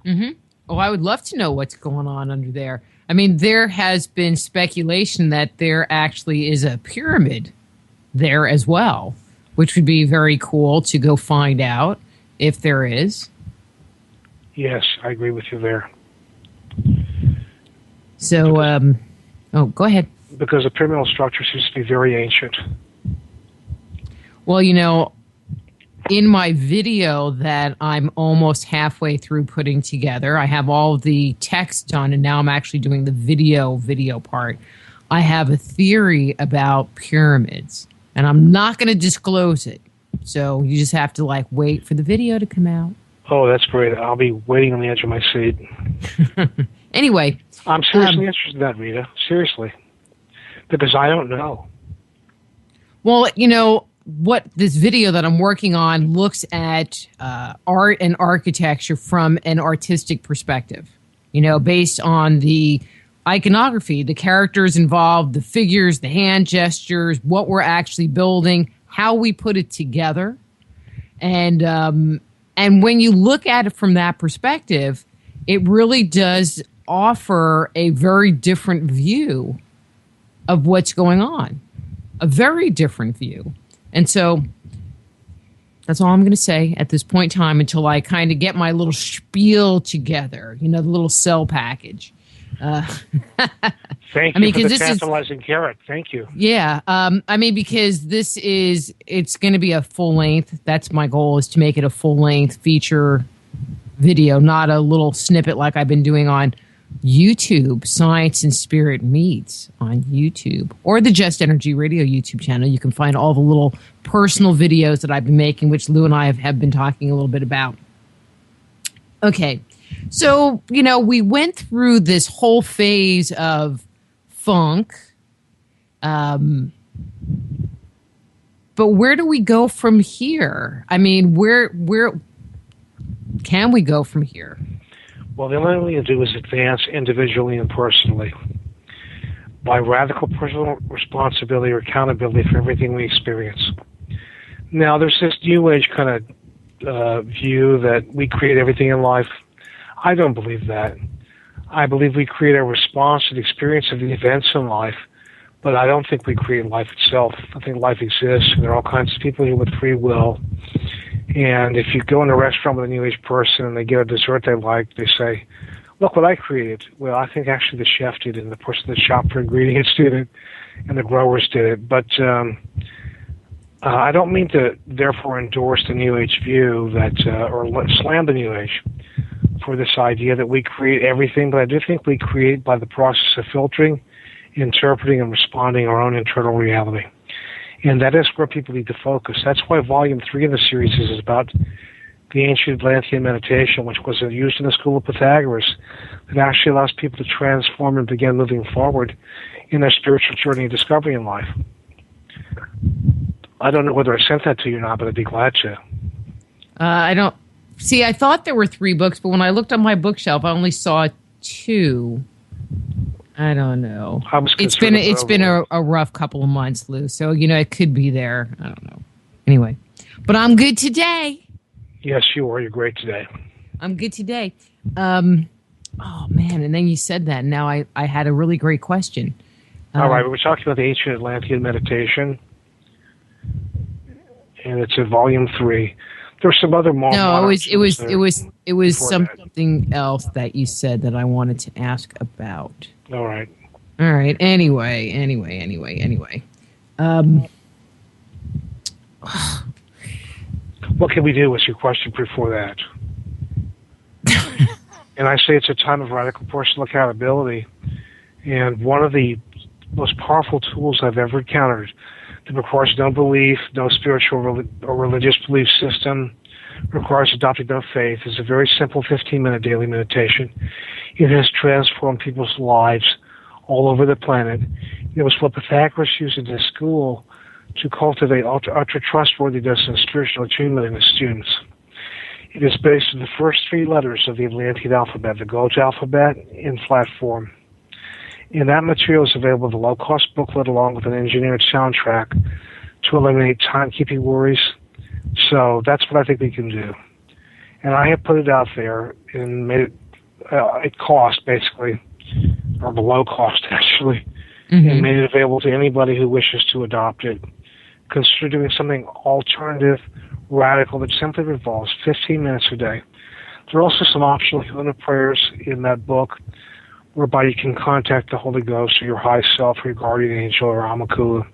Mm-hmm. Oh, I would love to know what's going on under there. I mean, there has been speculation that there actually is a pyramid there as well, which would be very cool to go find out if there is. Yes, I agree with you there. So, go ahead. Because the pyramidal structure seems to be very ancient. Well, in my video that I'm almost halfway through putting together, I have all the text done, and now I'm actually doing the video part. I have a theory about pyramids, and I'm not going to disclose it. So you just have to wait for the video to come out. Oh, that's great. I'll be waiting on the edge of my seat. Anyway. I'm seriously interested in that, Rita. Seriously. Because I don't know. Well, what this video that I'm working on looks at art and architecture from an artistic perspective, based on the iconography, the characters involved, the figures, the hand gestures, what we're actually building, how we put it together. And when you look at it from that perspective, it really does offer a very different view of what's going on, a very different view. And so that's all I'm going to say at this point in time until I kind of get my little spiel together, the little cell package. Thank you for the tantalizing carrot. Thank you. Yeah. Because it's going to be a full length. That's my goal, is to make it a full length feature video, not a little snippet like I've been doing on YouTube, Science and Spirit Meets on YouTube, or the Just Energy Radio YouTube channel. You can find all the little personal videos that I've been making, which Lou and I have been talking a little bit about. Okay, so, we went through this whole phase of funk, but where do we go from here? I mean, where can we go from here? Well, the only thing we can do is advance individually and personally by radical personal responsibility or accountability for everything we experience. Now, there's this New Age kind of view that we create everything in life. I don't believe that. I believe we create a response to the experience of the events in life, but I don't think we create life itself. I think life exists, and there are all kinds of people here with free will. And if you go in a restaurant with a New Age person and they get a dessert they like, they say, look what I created. Well, I think actually the chef did it, and the person that shopped for ingredients did it, and the growers did it. But I don't mean to therefore endorse the New Age view that, or slam the New Age for this idea that we create everything, but I do think we create by the process of filtering, interpreting, and responding our own internal reality. And that is where people need to focus. That's why Volume 3 of the series is about the ancient Atlantean meditation, which was used in the school of Pythagoras, that actually allows people to transform and begin moving forward in their spiritual journey and discovery in life. I don't know whether I sent that to you or not, but I'd be glad to. I don't... See, I thought there were 3 books, but when I looked on my bookshelf, I only saw 2. I don't know. It's been a rough couple of months, Lou. So, it could be there. I don't know. Anyway, but I'm good today. Yes, you are. You're great today. I'm good today. Oh, man. And then you said that. And now I had a really great question. All right. We were talking about the ancient Atlantean meditation. And it's in Volume 3. There's some other more. No, it was something else that you said that I wanted to ask about. All right. Anyway. What can we do? What's your question before that? And I say it's a time of radical personal accountability. And one of the most powerful tools I've ever encountered that requires no belief, no spiritual or religious belief system, requires adopting no faith, is a very simple 15-minute daily meditation. It has transformed people's lives all over the planet. It was what Pythagoras used in his school to cultivate ultra trustworthiness and spiritual attunement in his students. It is based on the first 3 letters of the Atlantean alphabet, the Goj alphabet, in flat form. And that material is available in a low-cost booklet along with an engineered soundtrack to eliminate timekeeping worries. So that's what I think we can do. And I have put it out there and made it at cost, basically, or below cost, actually, and made it available to anybody who wishes to adopt it. Consider doing something alternative, radical, that simply involves 15 minutes a day. There are also some optional healing prayers in that book, whereby you can contact the Holy Ghost or your high self, or your guardian angel, or Amakula.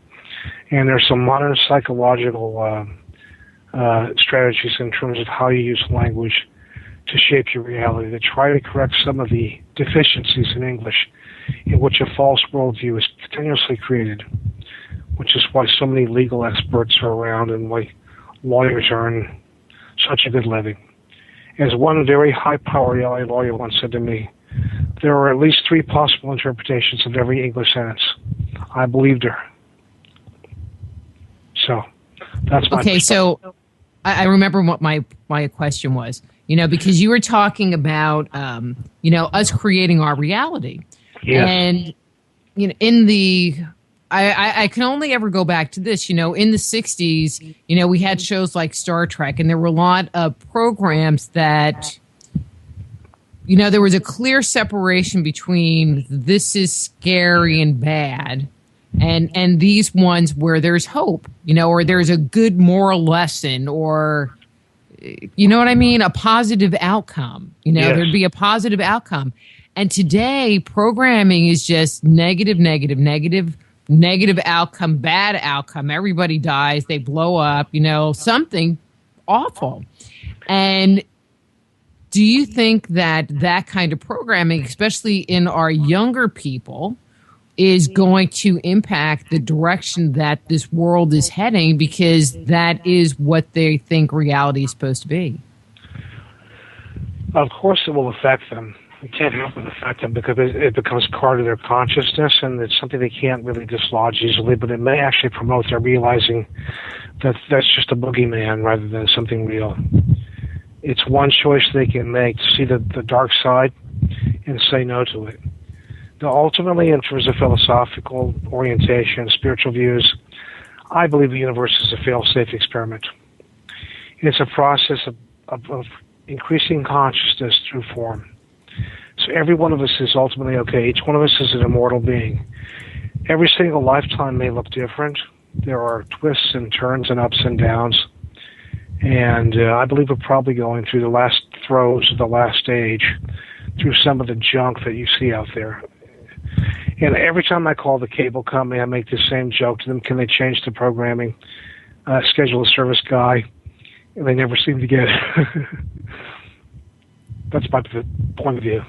And there's some modern psychological strategies in terms of how you use language to shape your reality, to try to correct some of the deficiencies in English in which a false worldview is continuously created, which is why so many legal experts are around and why lawyers earn such a good living. As one very high-powered LA lawyer once said to me, there are at least 3 possible interpretations of every English sentence. I believed her. So that's my okay. So I remember what my question was. Because you were talking about us creating our reality, and in the I can only ever go back to this. In the 60s, we had shows like Star Trek, and there were a lot of programs that. There was a clear separation between this is scary and bad and these ones where there's hope, or there's a good moral lesson, or, you know what I mean? A positive outcome, Yes. There'd be a positive outcome. And today programming is just negative outcome, bad outcome. Everybody dies. They blow up, something awful. And Do you think that that kind of programming, especially in our younger people, is going to impact the direction that this world is heading, because that is what they think reality is supposed to be? Of course it will affect them. It can't help but affect them because it becomes part of their consciousness, and it's something they can't really dislodge easily, but it may actually promote their realizing that that's just a boogeyman rather than something real. It's one choice they can make, to see the dark side and say no to it. Now, ultimately, in terms of philosophical orientation, spiritual views, I believe the universe is a fail-safe experiment. It's a process of increasing consciousness through form. So every one of us is ultimately okay. Each one of us is an immortal being. Every single lifetime may look different. There are twists and turns and ups and downs. And I believe we're probably going through the last throes of the last stage, through some of the junk that you see out there. And every time I call the cable company, I make the same joke to them: can they change the programming, schedule a service guy? And they never seem to get it. That's my point of view.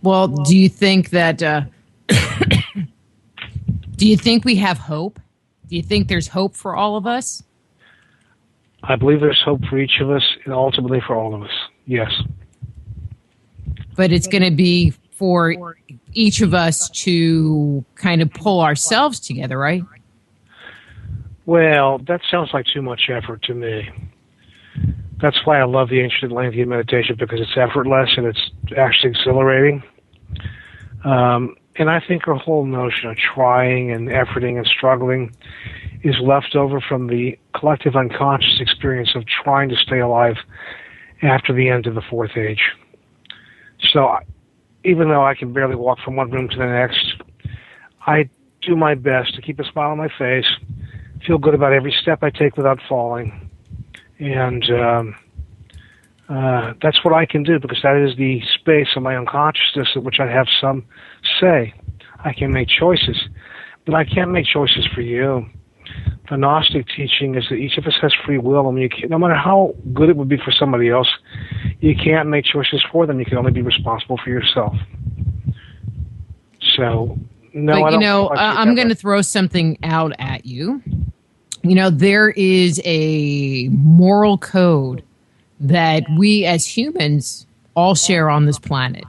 Well, do you think that, do you think we have hope? Do you think there's hope for all of us? I believe there's hope for each of us and ultimately for all of us, yes. But it's going to be for each of us to kind of pull ourselves together, right? Well, that sounds like too much effort to me. That's why I love the ancient Atlantean meditation, because it's effortless and it's actually exhilarating. And I think our whole notion of trying and efforting and struggling is left over from the collective unconscious experience of trying to stay alive after the end of the fourth age. So even though I can barely walk from one room to the next, I do my best to keep a smile on my face, feel good about every step I take without falling. And that's what I can do, because that is the space of my unconsciousness at which I have some say. I can make choices, but I can't make choices for you. The Gnostic teaching is that each of us has free will, and no matter how good it would be for somebody else, you can't make choices for them. You can only be responsible for yourself. So, no, but, I don't. I'm going to throw something out at you. There is a moral code that we as humans all share on this planet.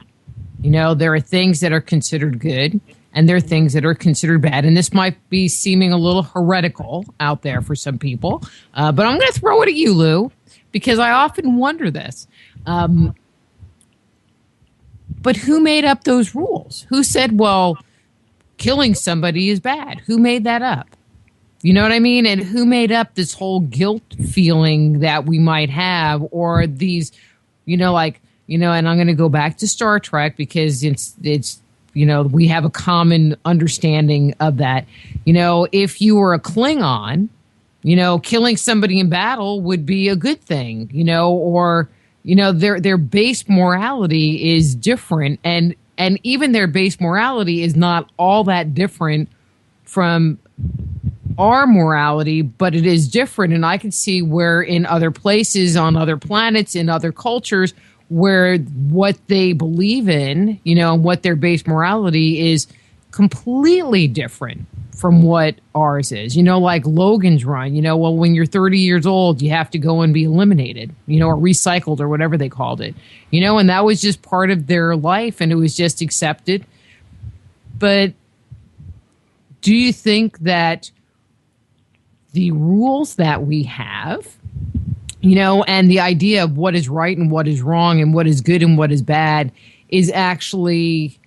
There are things that are considered good, and there are things that are considered bad. And this might be seeming a little heretical out there for some people. But I'm going to throw it at you, Lou, because I often wonder this. But who made up those rules? Who said, well, killing somebody is bad? Who made that up? You know what I mean? And who made up this whole guilt feeling that we might have, or these, and I'm going to go back to Star Trek because it's we have a common understanding of that. If you were a Klingon, killing somebody in battle would be a good thing, or, their base morality is different. And even their base morality is not all that different from our morality, but it is different. And I can see where in other places, on other planets, in other cultures, where what they believe in, and what their base morality is completely different from what ours is. Like Logan's Run, well, when you're 30 years old, you have to go and be eliminated, or recycled, or whatever they called it, and that was just part of their life, and it was just accepted. But do you think that the rules that we have, and the idea of what is right and what is wrong and what is good and what is bad is actually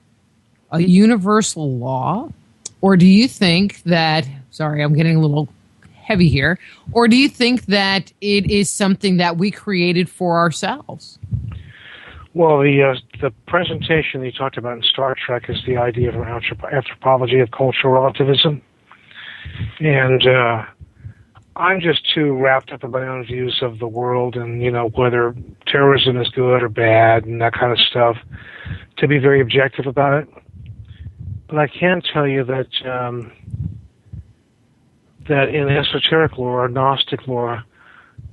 a universal law? Or do you think that, sorry, I'm getting a little heavy here, or do you think that it is something that we created for ourselves? Well, the presentation that you talked about in Star Trek is the idea of anthropology of cultural relativism. And I'm just too wrapped up in my own views of the world and, whether terrorism is good or bad and that kind of stuff to be very objective about it. But I can tell you that that in esoteric lore, Gnostic lore,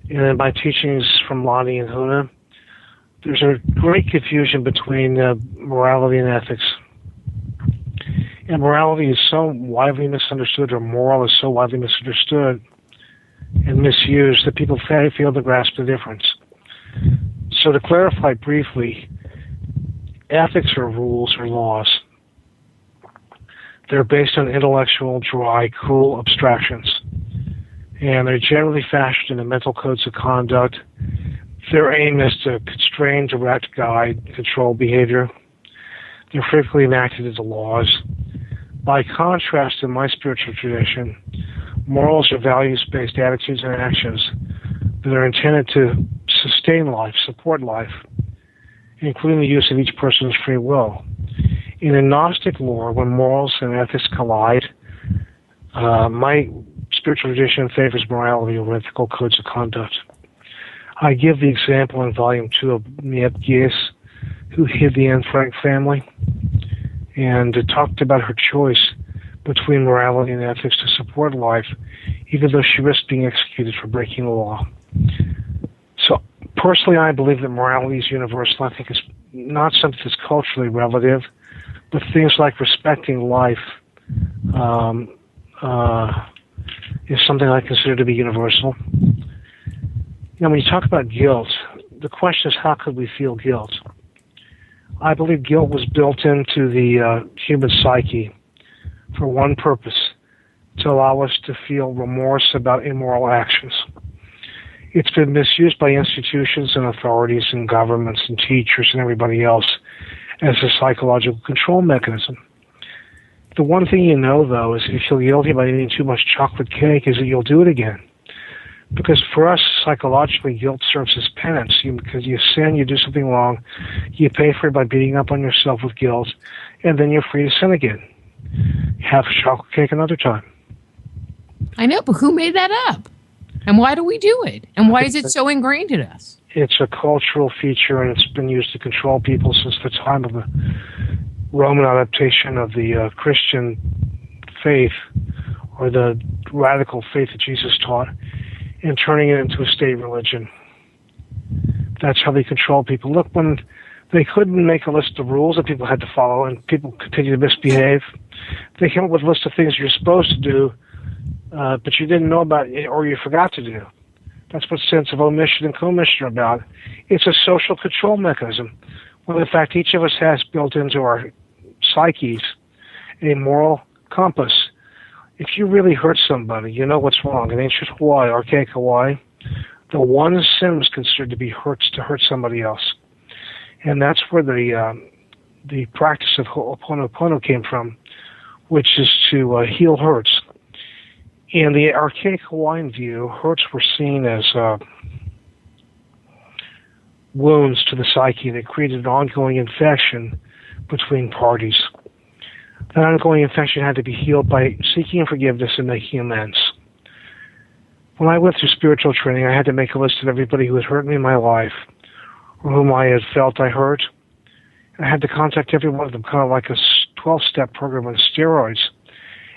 and in my teachings from Lonnie and Huna, there's a great confusion between morality and ethics. And morality is so widely misunderstood, or moral is so widely misunderstood and misused, that people fail to grasp the difference. So to clarify briefly, ethics are rules or laws. They're based on intellectual, dry, cool abstractions. And they're generally fashioned into mental codes of conduct. Their aim is to constrain, direct, guide, control behavior. They're frequently enacted as laws. By contrast, in my spiritual tradition, morals are values-based attitudes and actions that are intended to sustain life, support life, including the use of each person's free will. In a Gnostic lore, when morals and ethics collide, my spiritual tradition favors morality over ethical codes of conduct. I give the example in Volume 2 of Miette Gies, who hid the Anne Frank family, and talked about her choice between morality and ethics to support life, even though she risked being executed for breaking the law. So, personally, I believe that morality is universal. I think it's not something that's culturally relative, but things like respecting life is something I consider to be universal. Now, when you talk about guilt, the question is, how could we feel guilt? I believe guilt was built into the human psyche for one purpose, to allow us to feel remorse about immoral actions. It's been misused by institutions and authorities and governments and teachers and everybody else as a psychological control mechanism. The one thing you know, though, is if you feel guilty about eating too much chocolate cake, is that you'll do it again. Because for us, psychologically, guilt serves as penance. Because you sin, you do something wrong, you pay for it by beating up on yourself with guilt, and then you're free to sin again. Have chocolate cake another time. I know, but who made that up? And why do we do it? And why is it so ingrained in us? It's a cultural feature, and it's been used to control people since the time of the Roman adaptation of the Christian faith, or the radical faith that Jesus taught, and turning it into a state religion. That's how they control people. Look, when they couldn't make a list of rules that people had to follow and people continue to misbehave, they came up with a list of things you're supposed to do, but you didn't know about it or you forgot to do. That's what sense of omission and commission are about. It's a social control mechanism, when in fact each of us has built into our psyches a moral compass. If you really hurt somebody, you know what's wrong. In ancient Hawaii, archaic Hawaii, the one sin was considered to be to hurt somebody else. And that's where the practice of Ho'oponopono came from, which is to heal hurts. In the archaic Hawaiian view, hurts were seen as wounds to the psyche that created an ongoing infection between parties. That ongoing infection had to be healed by seeking forgiveness and making amends. When I went through spiritual training, I had to make a list of everybody who had hurt me in my life, or whom I had felt I hurt. I had to contact every one of them, kind of like a 12-step program on steroids,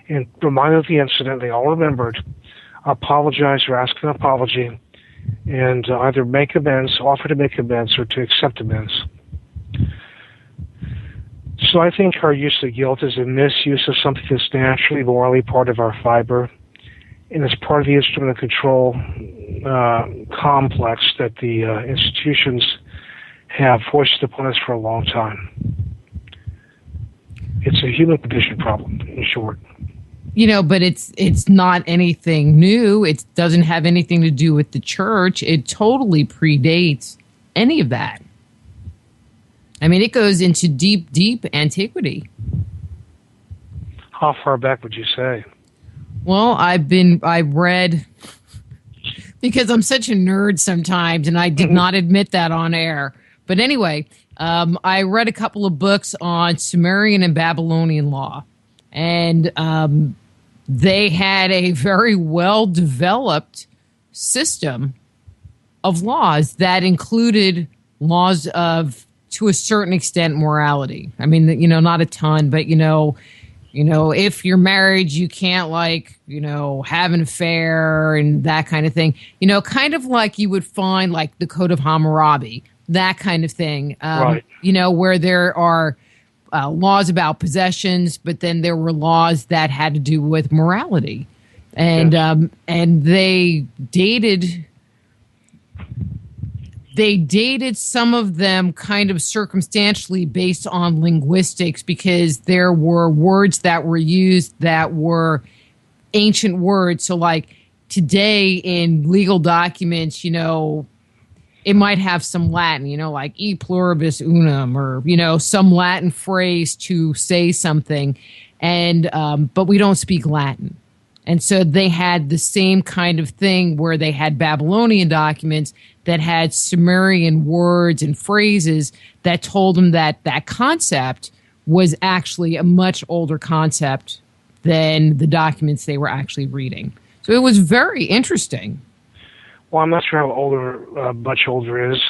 and remind them of the incident. They all remembered, apologize or ask an apology, and either make amends, offer to make amends, or to accept amends. So I think our use of guilt is a misuse of something that's naturally, morally part of our fiber, and it's part of the instrument of control complex that the institutions have foisted upon us for a long time. It's a human condition problem, in short. You know, but it's not anything new. It doesn't have anything to do with the church. It totally predates any of that. I mean, it goes into deep, deep antiquity. How far back would you say? Well, I read, because I'm such a nerd sometimes, and I did not admit that on air. But anyway, I read a couple of books on Sumerian and Babylonian law. And they had a very well-developed system of laws that included laws of, to a certain extent, morality. I mean, you know, not a ton, but, you know, if you're married, you can't have an affair and that kind of thing. Kind of like you would find like the Code of Hammurabi, that kind of thing. Right. Where there are laws about possessions, but then there were laws that had to do with morality, and and they dated some of them kind of circumstantially based on linguistics, because there were words that were used that were ancient words. So like today in legal documents, it might have some Latin, like e pluribus unum, or, some Latin phrase to say something. And, but we don't speak Latin. And so they had the same kind of thing where they had Babylonian documents that had Sumerian words and phrases that told them that that concept was actually a much older concept than the documents they were actually reading. So it was very interesting. Well, I'm not sure how much older is,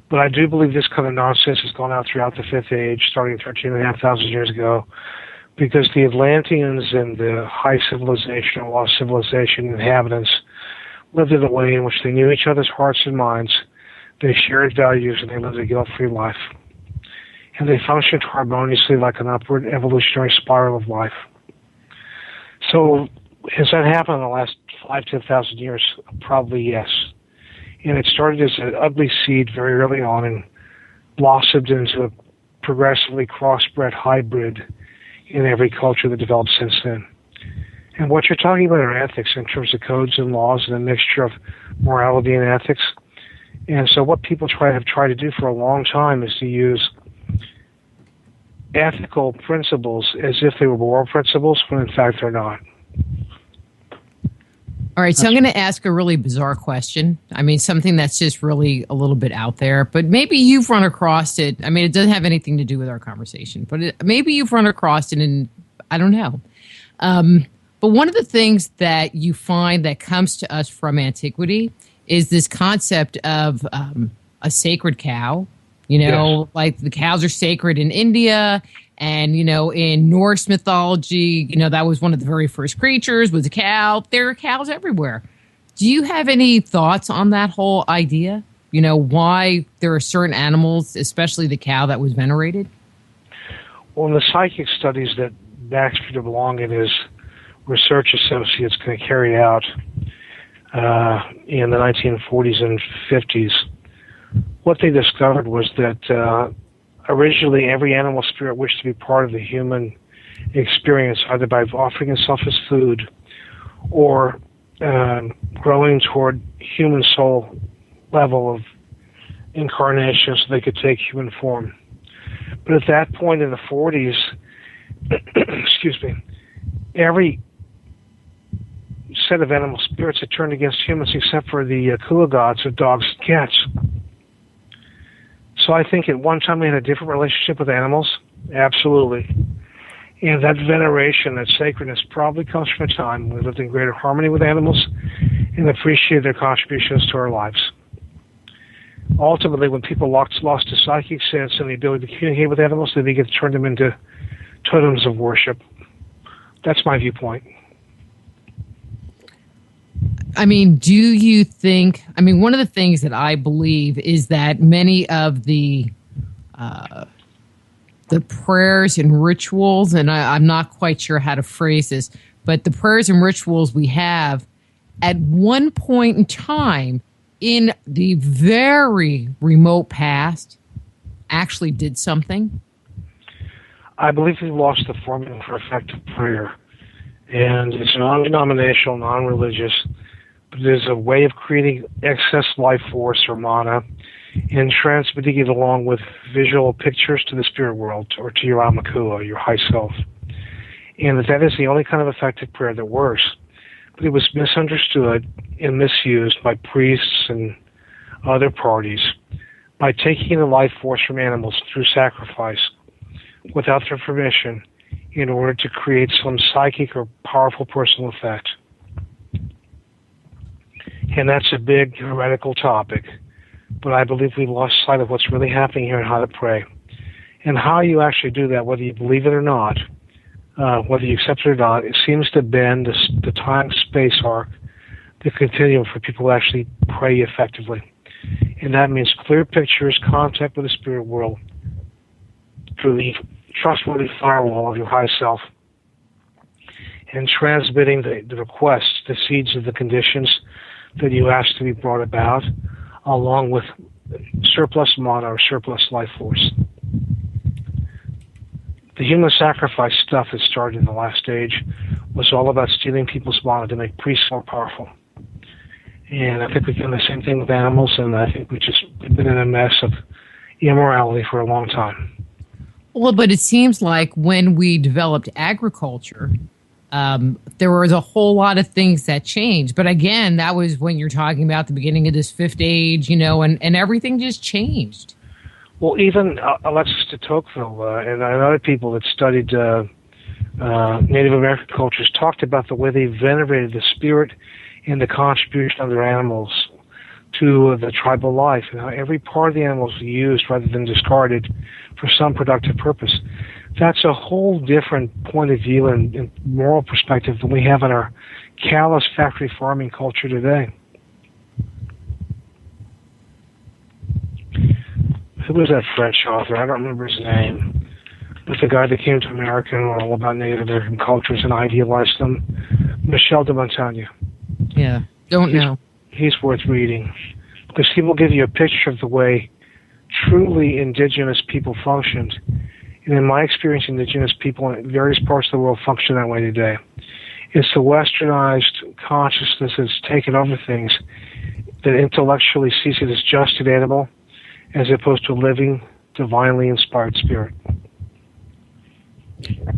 but I do believe this kind of nonsense has gone out throughout the Fifth Age, starting 13,500 years ago, because the Atlanteans and the high civilization or lost civilization inhabitants lived in a way in which they knew each other's hearts and minds, they shared values, and they lived a guilt-free life. And they functioned harmoniously like an upward evolutionary spiral of life. So has that happened in the last 5,000 to 10,000 years? Probably yes. And it started as an ugly seed very early on and blossomed into a progressively crossbred hybrid in every culture that developed since then. And what you're talking about are ethics in terms of codes and laws and a mixture of morality and ethics. And so what people have tried to do for a long time is to use ethical principles as if they were moral principles, when in fact they're not. All right, so I'm going to ask a really bizarre question. I mean, something that's just really a little bit out there, but maybe you've run across it. I mean, it doesn't have anything to do with our conversation, but maybe you've run across it, and I don't know. But one of the things that you find that comes to us from antiquity is this concept of a sacred cow. Yes. Like the cows are sacred in India. And, in Norse mythology, that was one of the very first creatures was a cow. There are cows everywhere. Do you have any thoughts on that whole idea? Why there are certain animals, especially the cow, that was venerated? Well, in the psychic studies that Baxter DeBlanc and his research associates carried out in the 1940s and 50s, what they discovered was that originally, every animal spirit wished to be part of the human experience, either by offering itself as food or growing toward human soul level of incarnation so they could take human form. But at that point in the 40s, excuse me, every set of animal spirits had turned against humans except for the Kula gods of dogs and cats. So I think at one time we had a different relationship with animals, absolutely. And that veneration, that sacredness probably comes from a time when we lived in greater harmony with animals and appreciated their contributions to our lives. Ultimately, when people lost the psychic sense and the ability to communicate with animals, they began to turn them into totems of worship. That's my viewpoint. I mean, do you think, one of the things that I believe is that many of the prayers and rituals, and I'm not quite sure how to phrase this, but the prayers and rituals we have at one point in time in the very remote past actually did something? I believe we've lost the formula for effective prayer. And it's non-denominational, non-religious, but it is a way of creating excess life force or mana and transmitting it along with visual pictures to the spirit world or to your Amakua, your high self. And that is the only kind of effective prayer that works. But it was misunderstood and misused by priests and other parties by taking the life force from animals through sacrifice without their permission in order to create some psychic or powerful personal effect. And that's a big heretical topic, but I believe we've lost sight of what's really happening here and how to pray. And how you actually do that, whether you believe it or not, whether you accept it or not, it seems to bend the time-space arc, the continuum for people who actually pray effectively. And that means clear pictures, contact with the spirit world through the trustworthy firewall of your high self, and transmitting the requests, the seeds of the conditions that you ask to be brought about, along with surplus mana or surplus life force. The human sacrifice stuff that started in the last stage was all about stealing people's mana to make priests more powerful. And I think we've done the same thing with animals, and I think we've been in a mess of immorality for a long time. Well, but it seems like when we developed agriculture, there was a whole lot of things that changed. But again, that was when you're talking about the beginning of this fifth age, and everything just changed. Well, even Alexis de Tocqueville and other people that studied Native American cultures talked about the way they venerated the spirit and the contribution of their animals to the tribal life, and how every part of the animals was used rather than discarded for some productive purpose. That's a whole different point of view and moral perspective than we have in our callous factory farming culture today. Who was that French author? I don't remember his name. But the guy that came to America and wrote all about Native American cultures and idealized them. Michel de Montaigne. Yeah, don't know. He's worth reading, because he will give you a picture of the way truly indigenous people functioned. And in my experience, indigenous people in various parts of the world function that way today. It's the westernized consciousness that's taken over things that intellectually sees it as just and animal, as opposed to a living, divinely inspired spirit.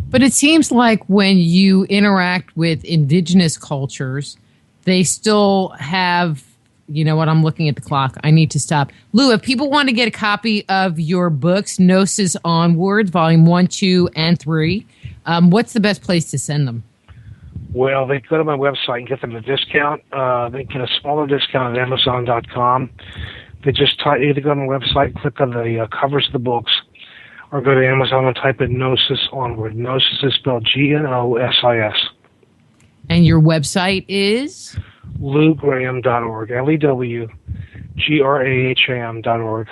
But it seems like when you interact with indigenous cultures, they still have, you know what, I'm looking at the clock. I need to stop. Lou, if people want to get a copy of your books, Gnosis Onward, Volume 1, 2, and 3, what's the best place to send them? Well, they go to my website and get them a discount. They get a smaller discount at Amazon.com. They just either go on the website, click on the covers of the books, or go to Amazon and type in Gnosis Onward. Gnosis is spelled Gnosis. And your website is? LewGraham.org. LewGraham.org.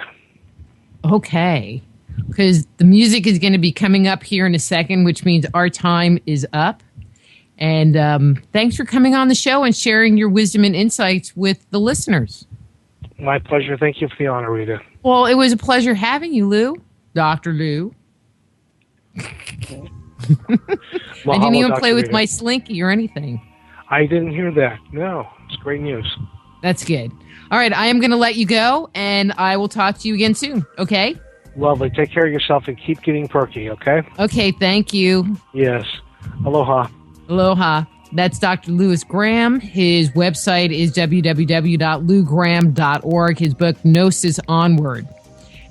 Okay. Because the music is going to be coming up here in a second, which means our time is up. And thanks for coming on the show and sharing your wisdom and insights with the listeners. My pleasure. Thank you for the honor, Rita. Well, it was a pleasure having you, Lou. Dr. Lou. I didn't even play with my slinky or anything. I didn't hear that. No, it's great news. That's good. All right, I am going to let you go, and I will talk to you again soon, okay? Lovely. Take care of yourself and keep getting perky, okay? Okay, thank you. Yes. Aloha. Aloha. That's Dr. Louis Graham. His website is www.lewgraham.org. His book, Gnosis Onward.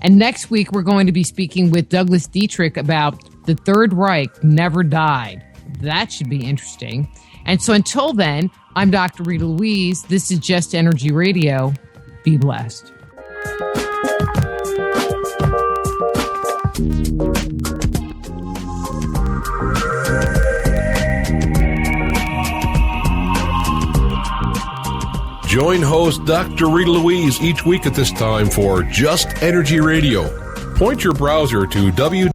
And next week, we're going to be speaking with Douglas Dietrich about the Third Reich never died. That should be interesting. And so until then, I'm Dr. Rita Louise. This is Just Energy Radio. Be blessed. Join host Dr. Rita Louise each week at this time for Just Energy Radio. Point your browser to www.just-energy.com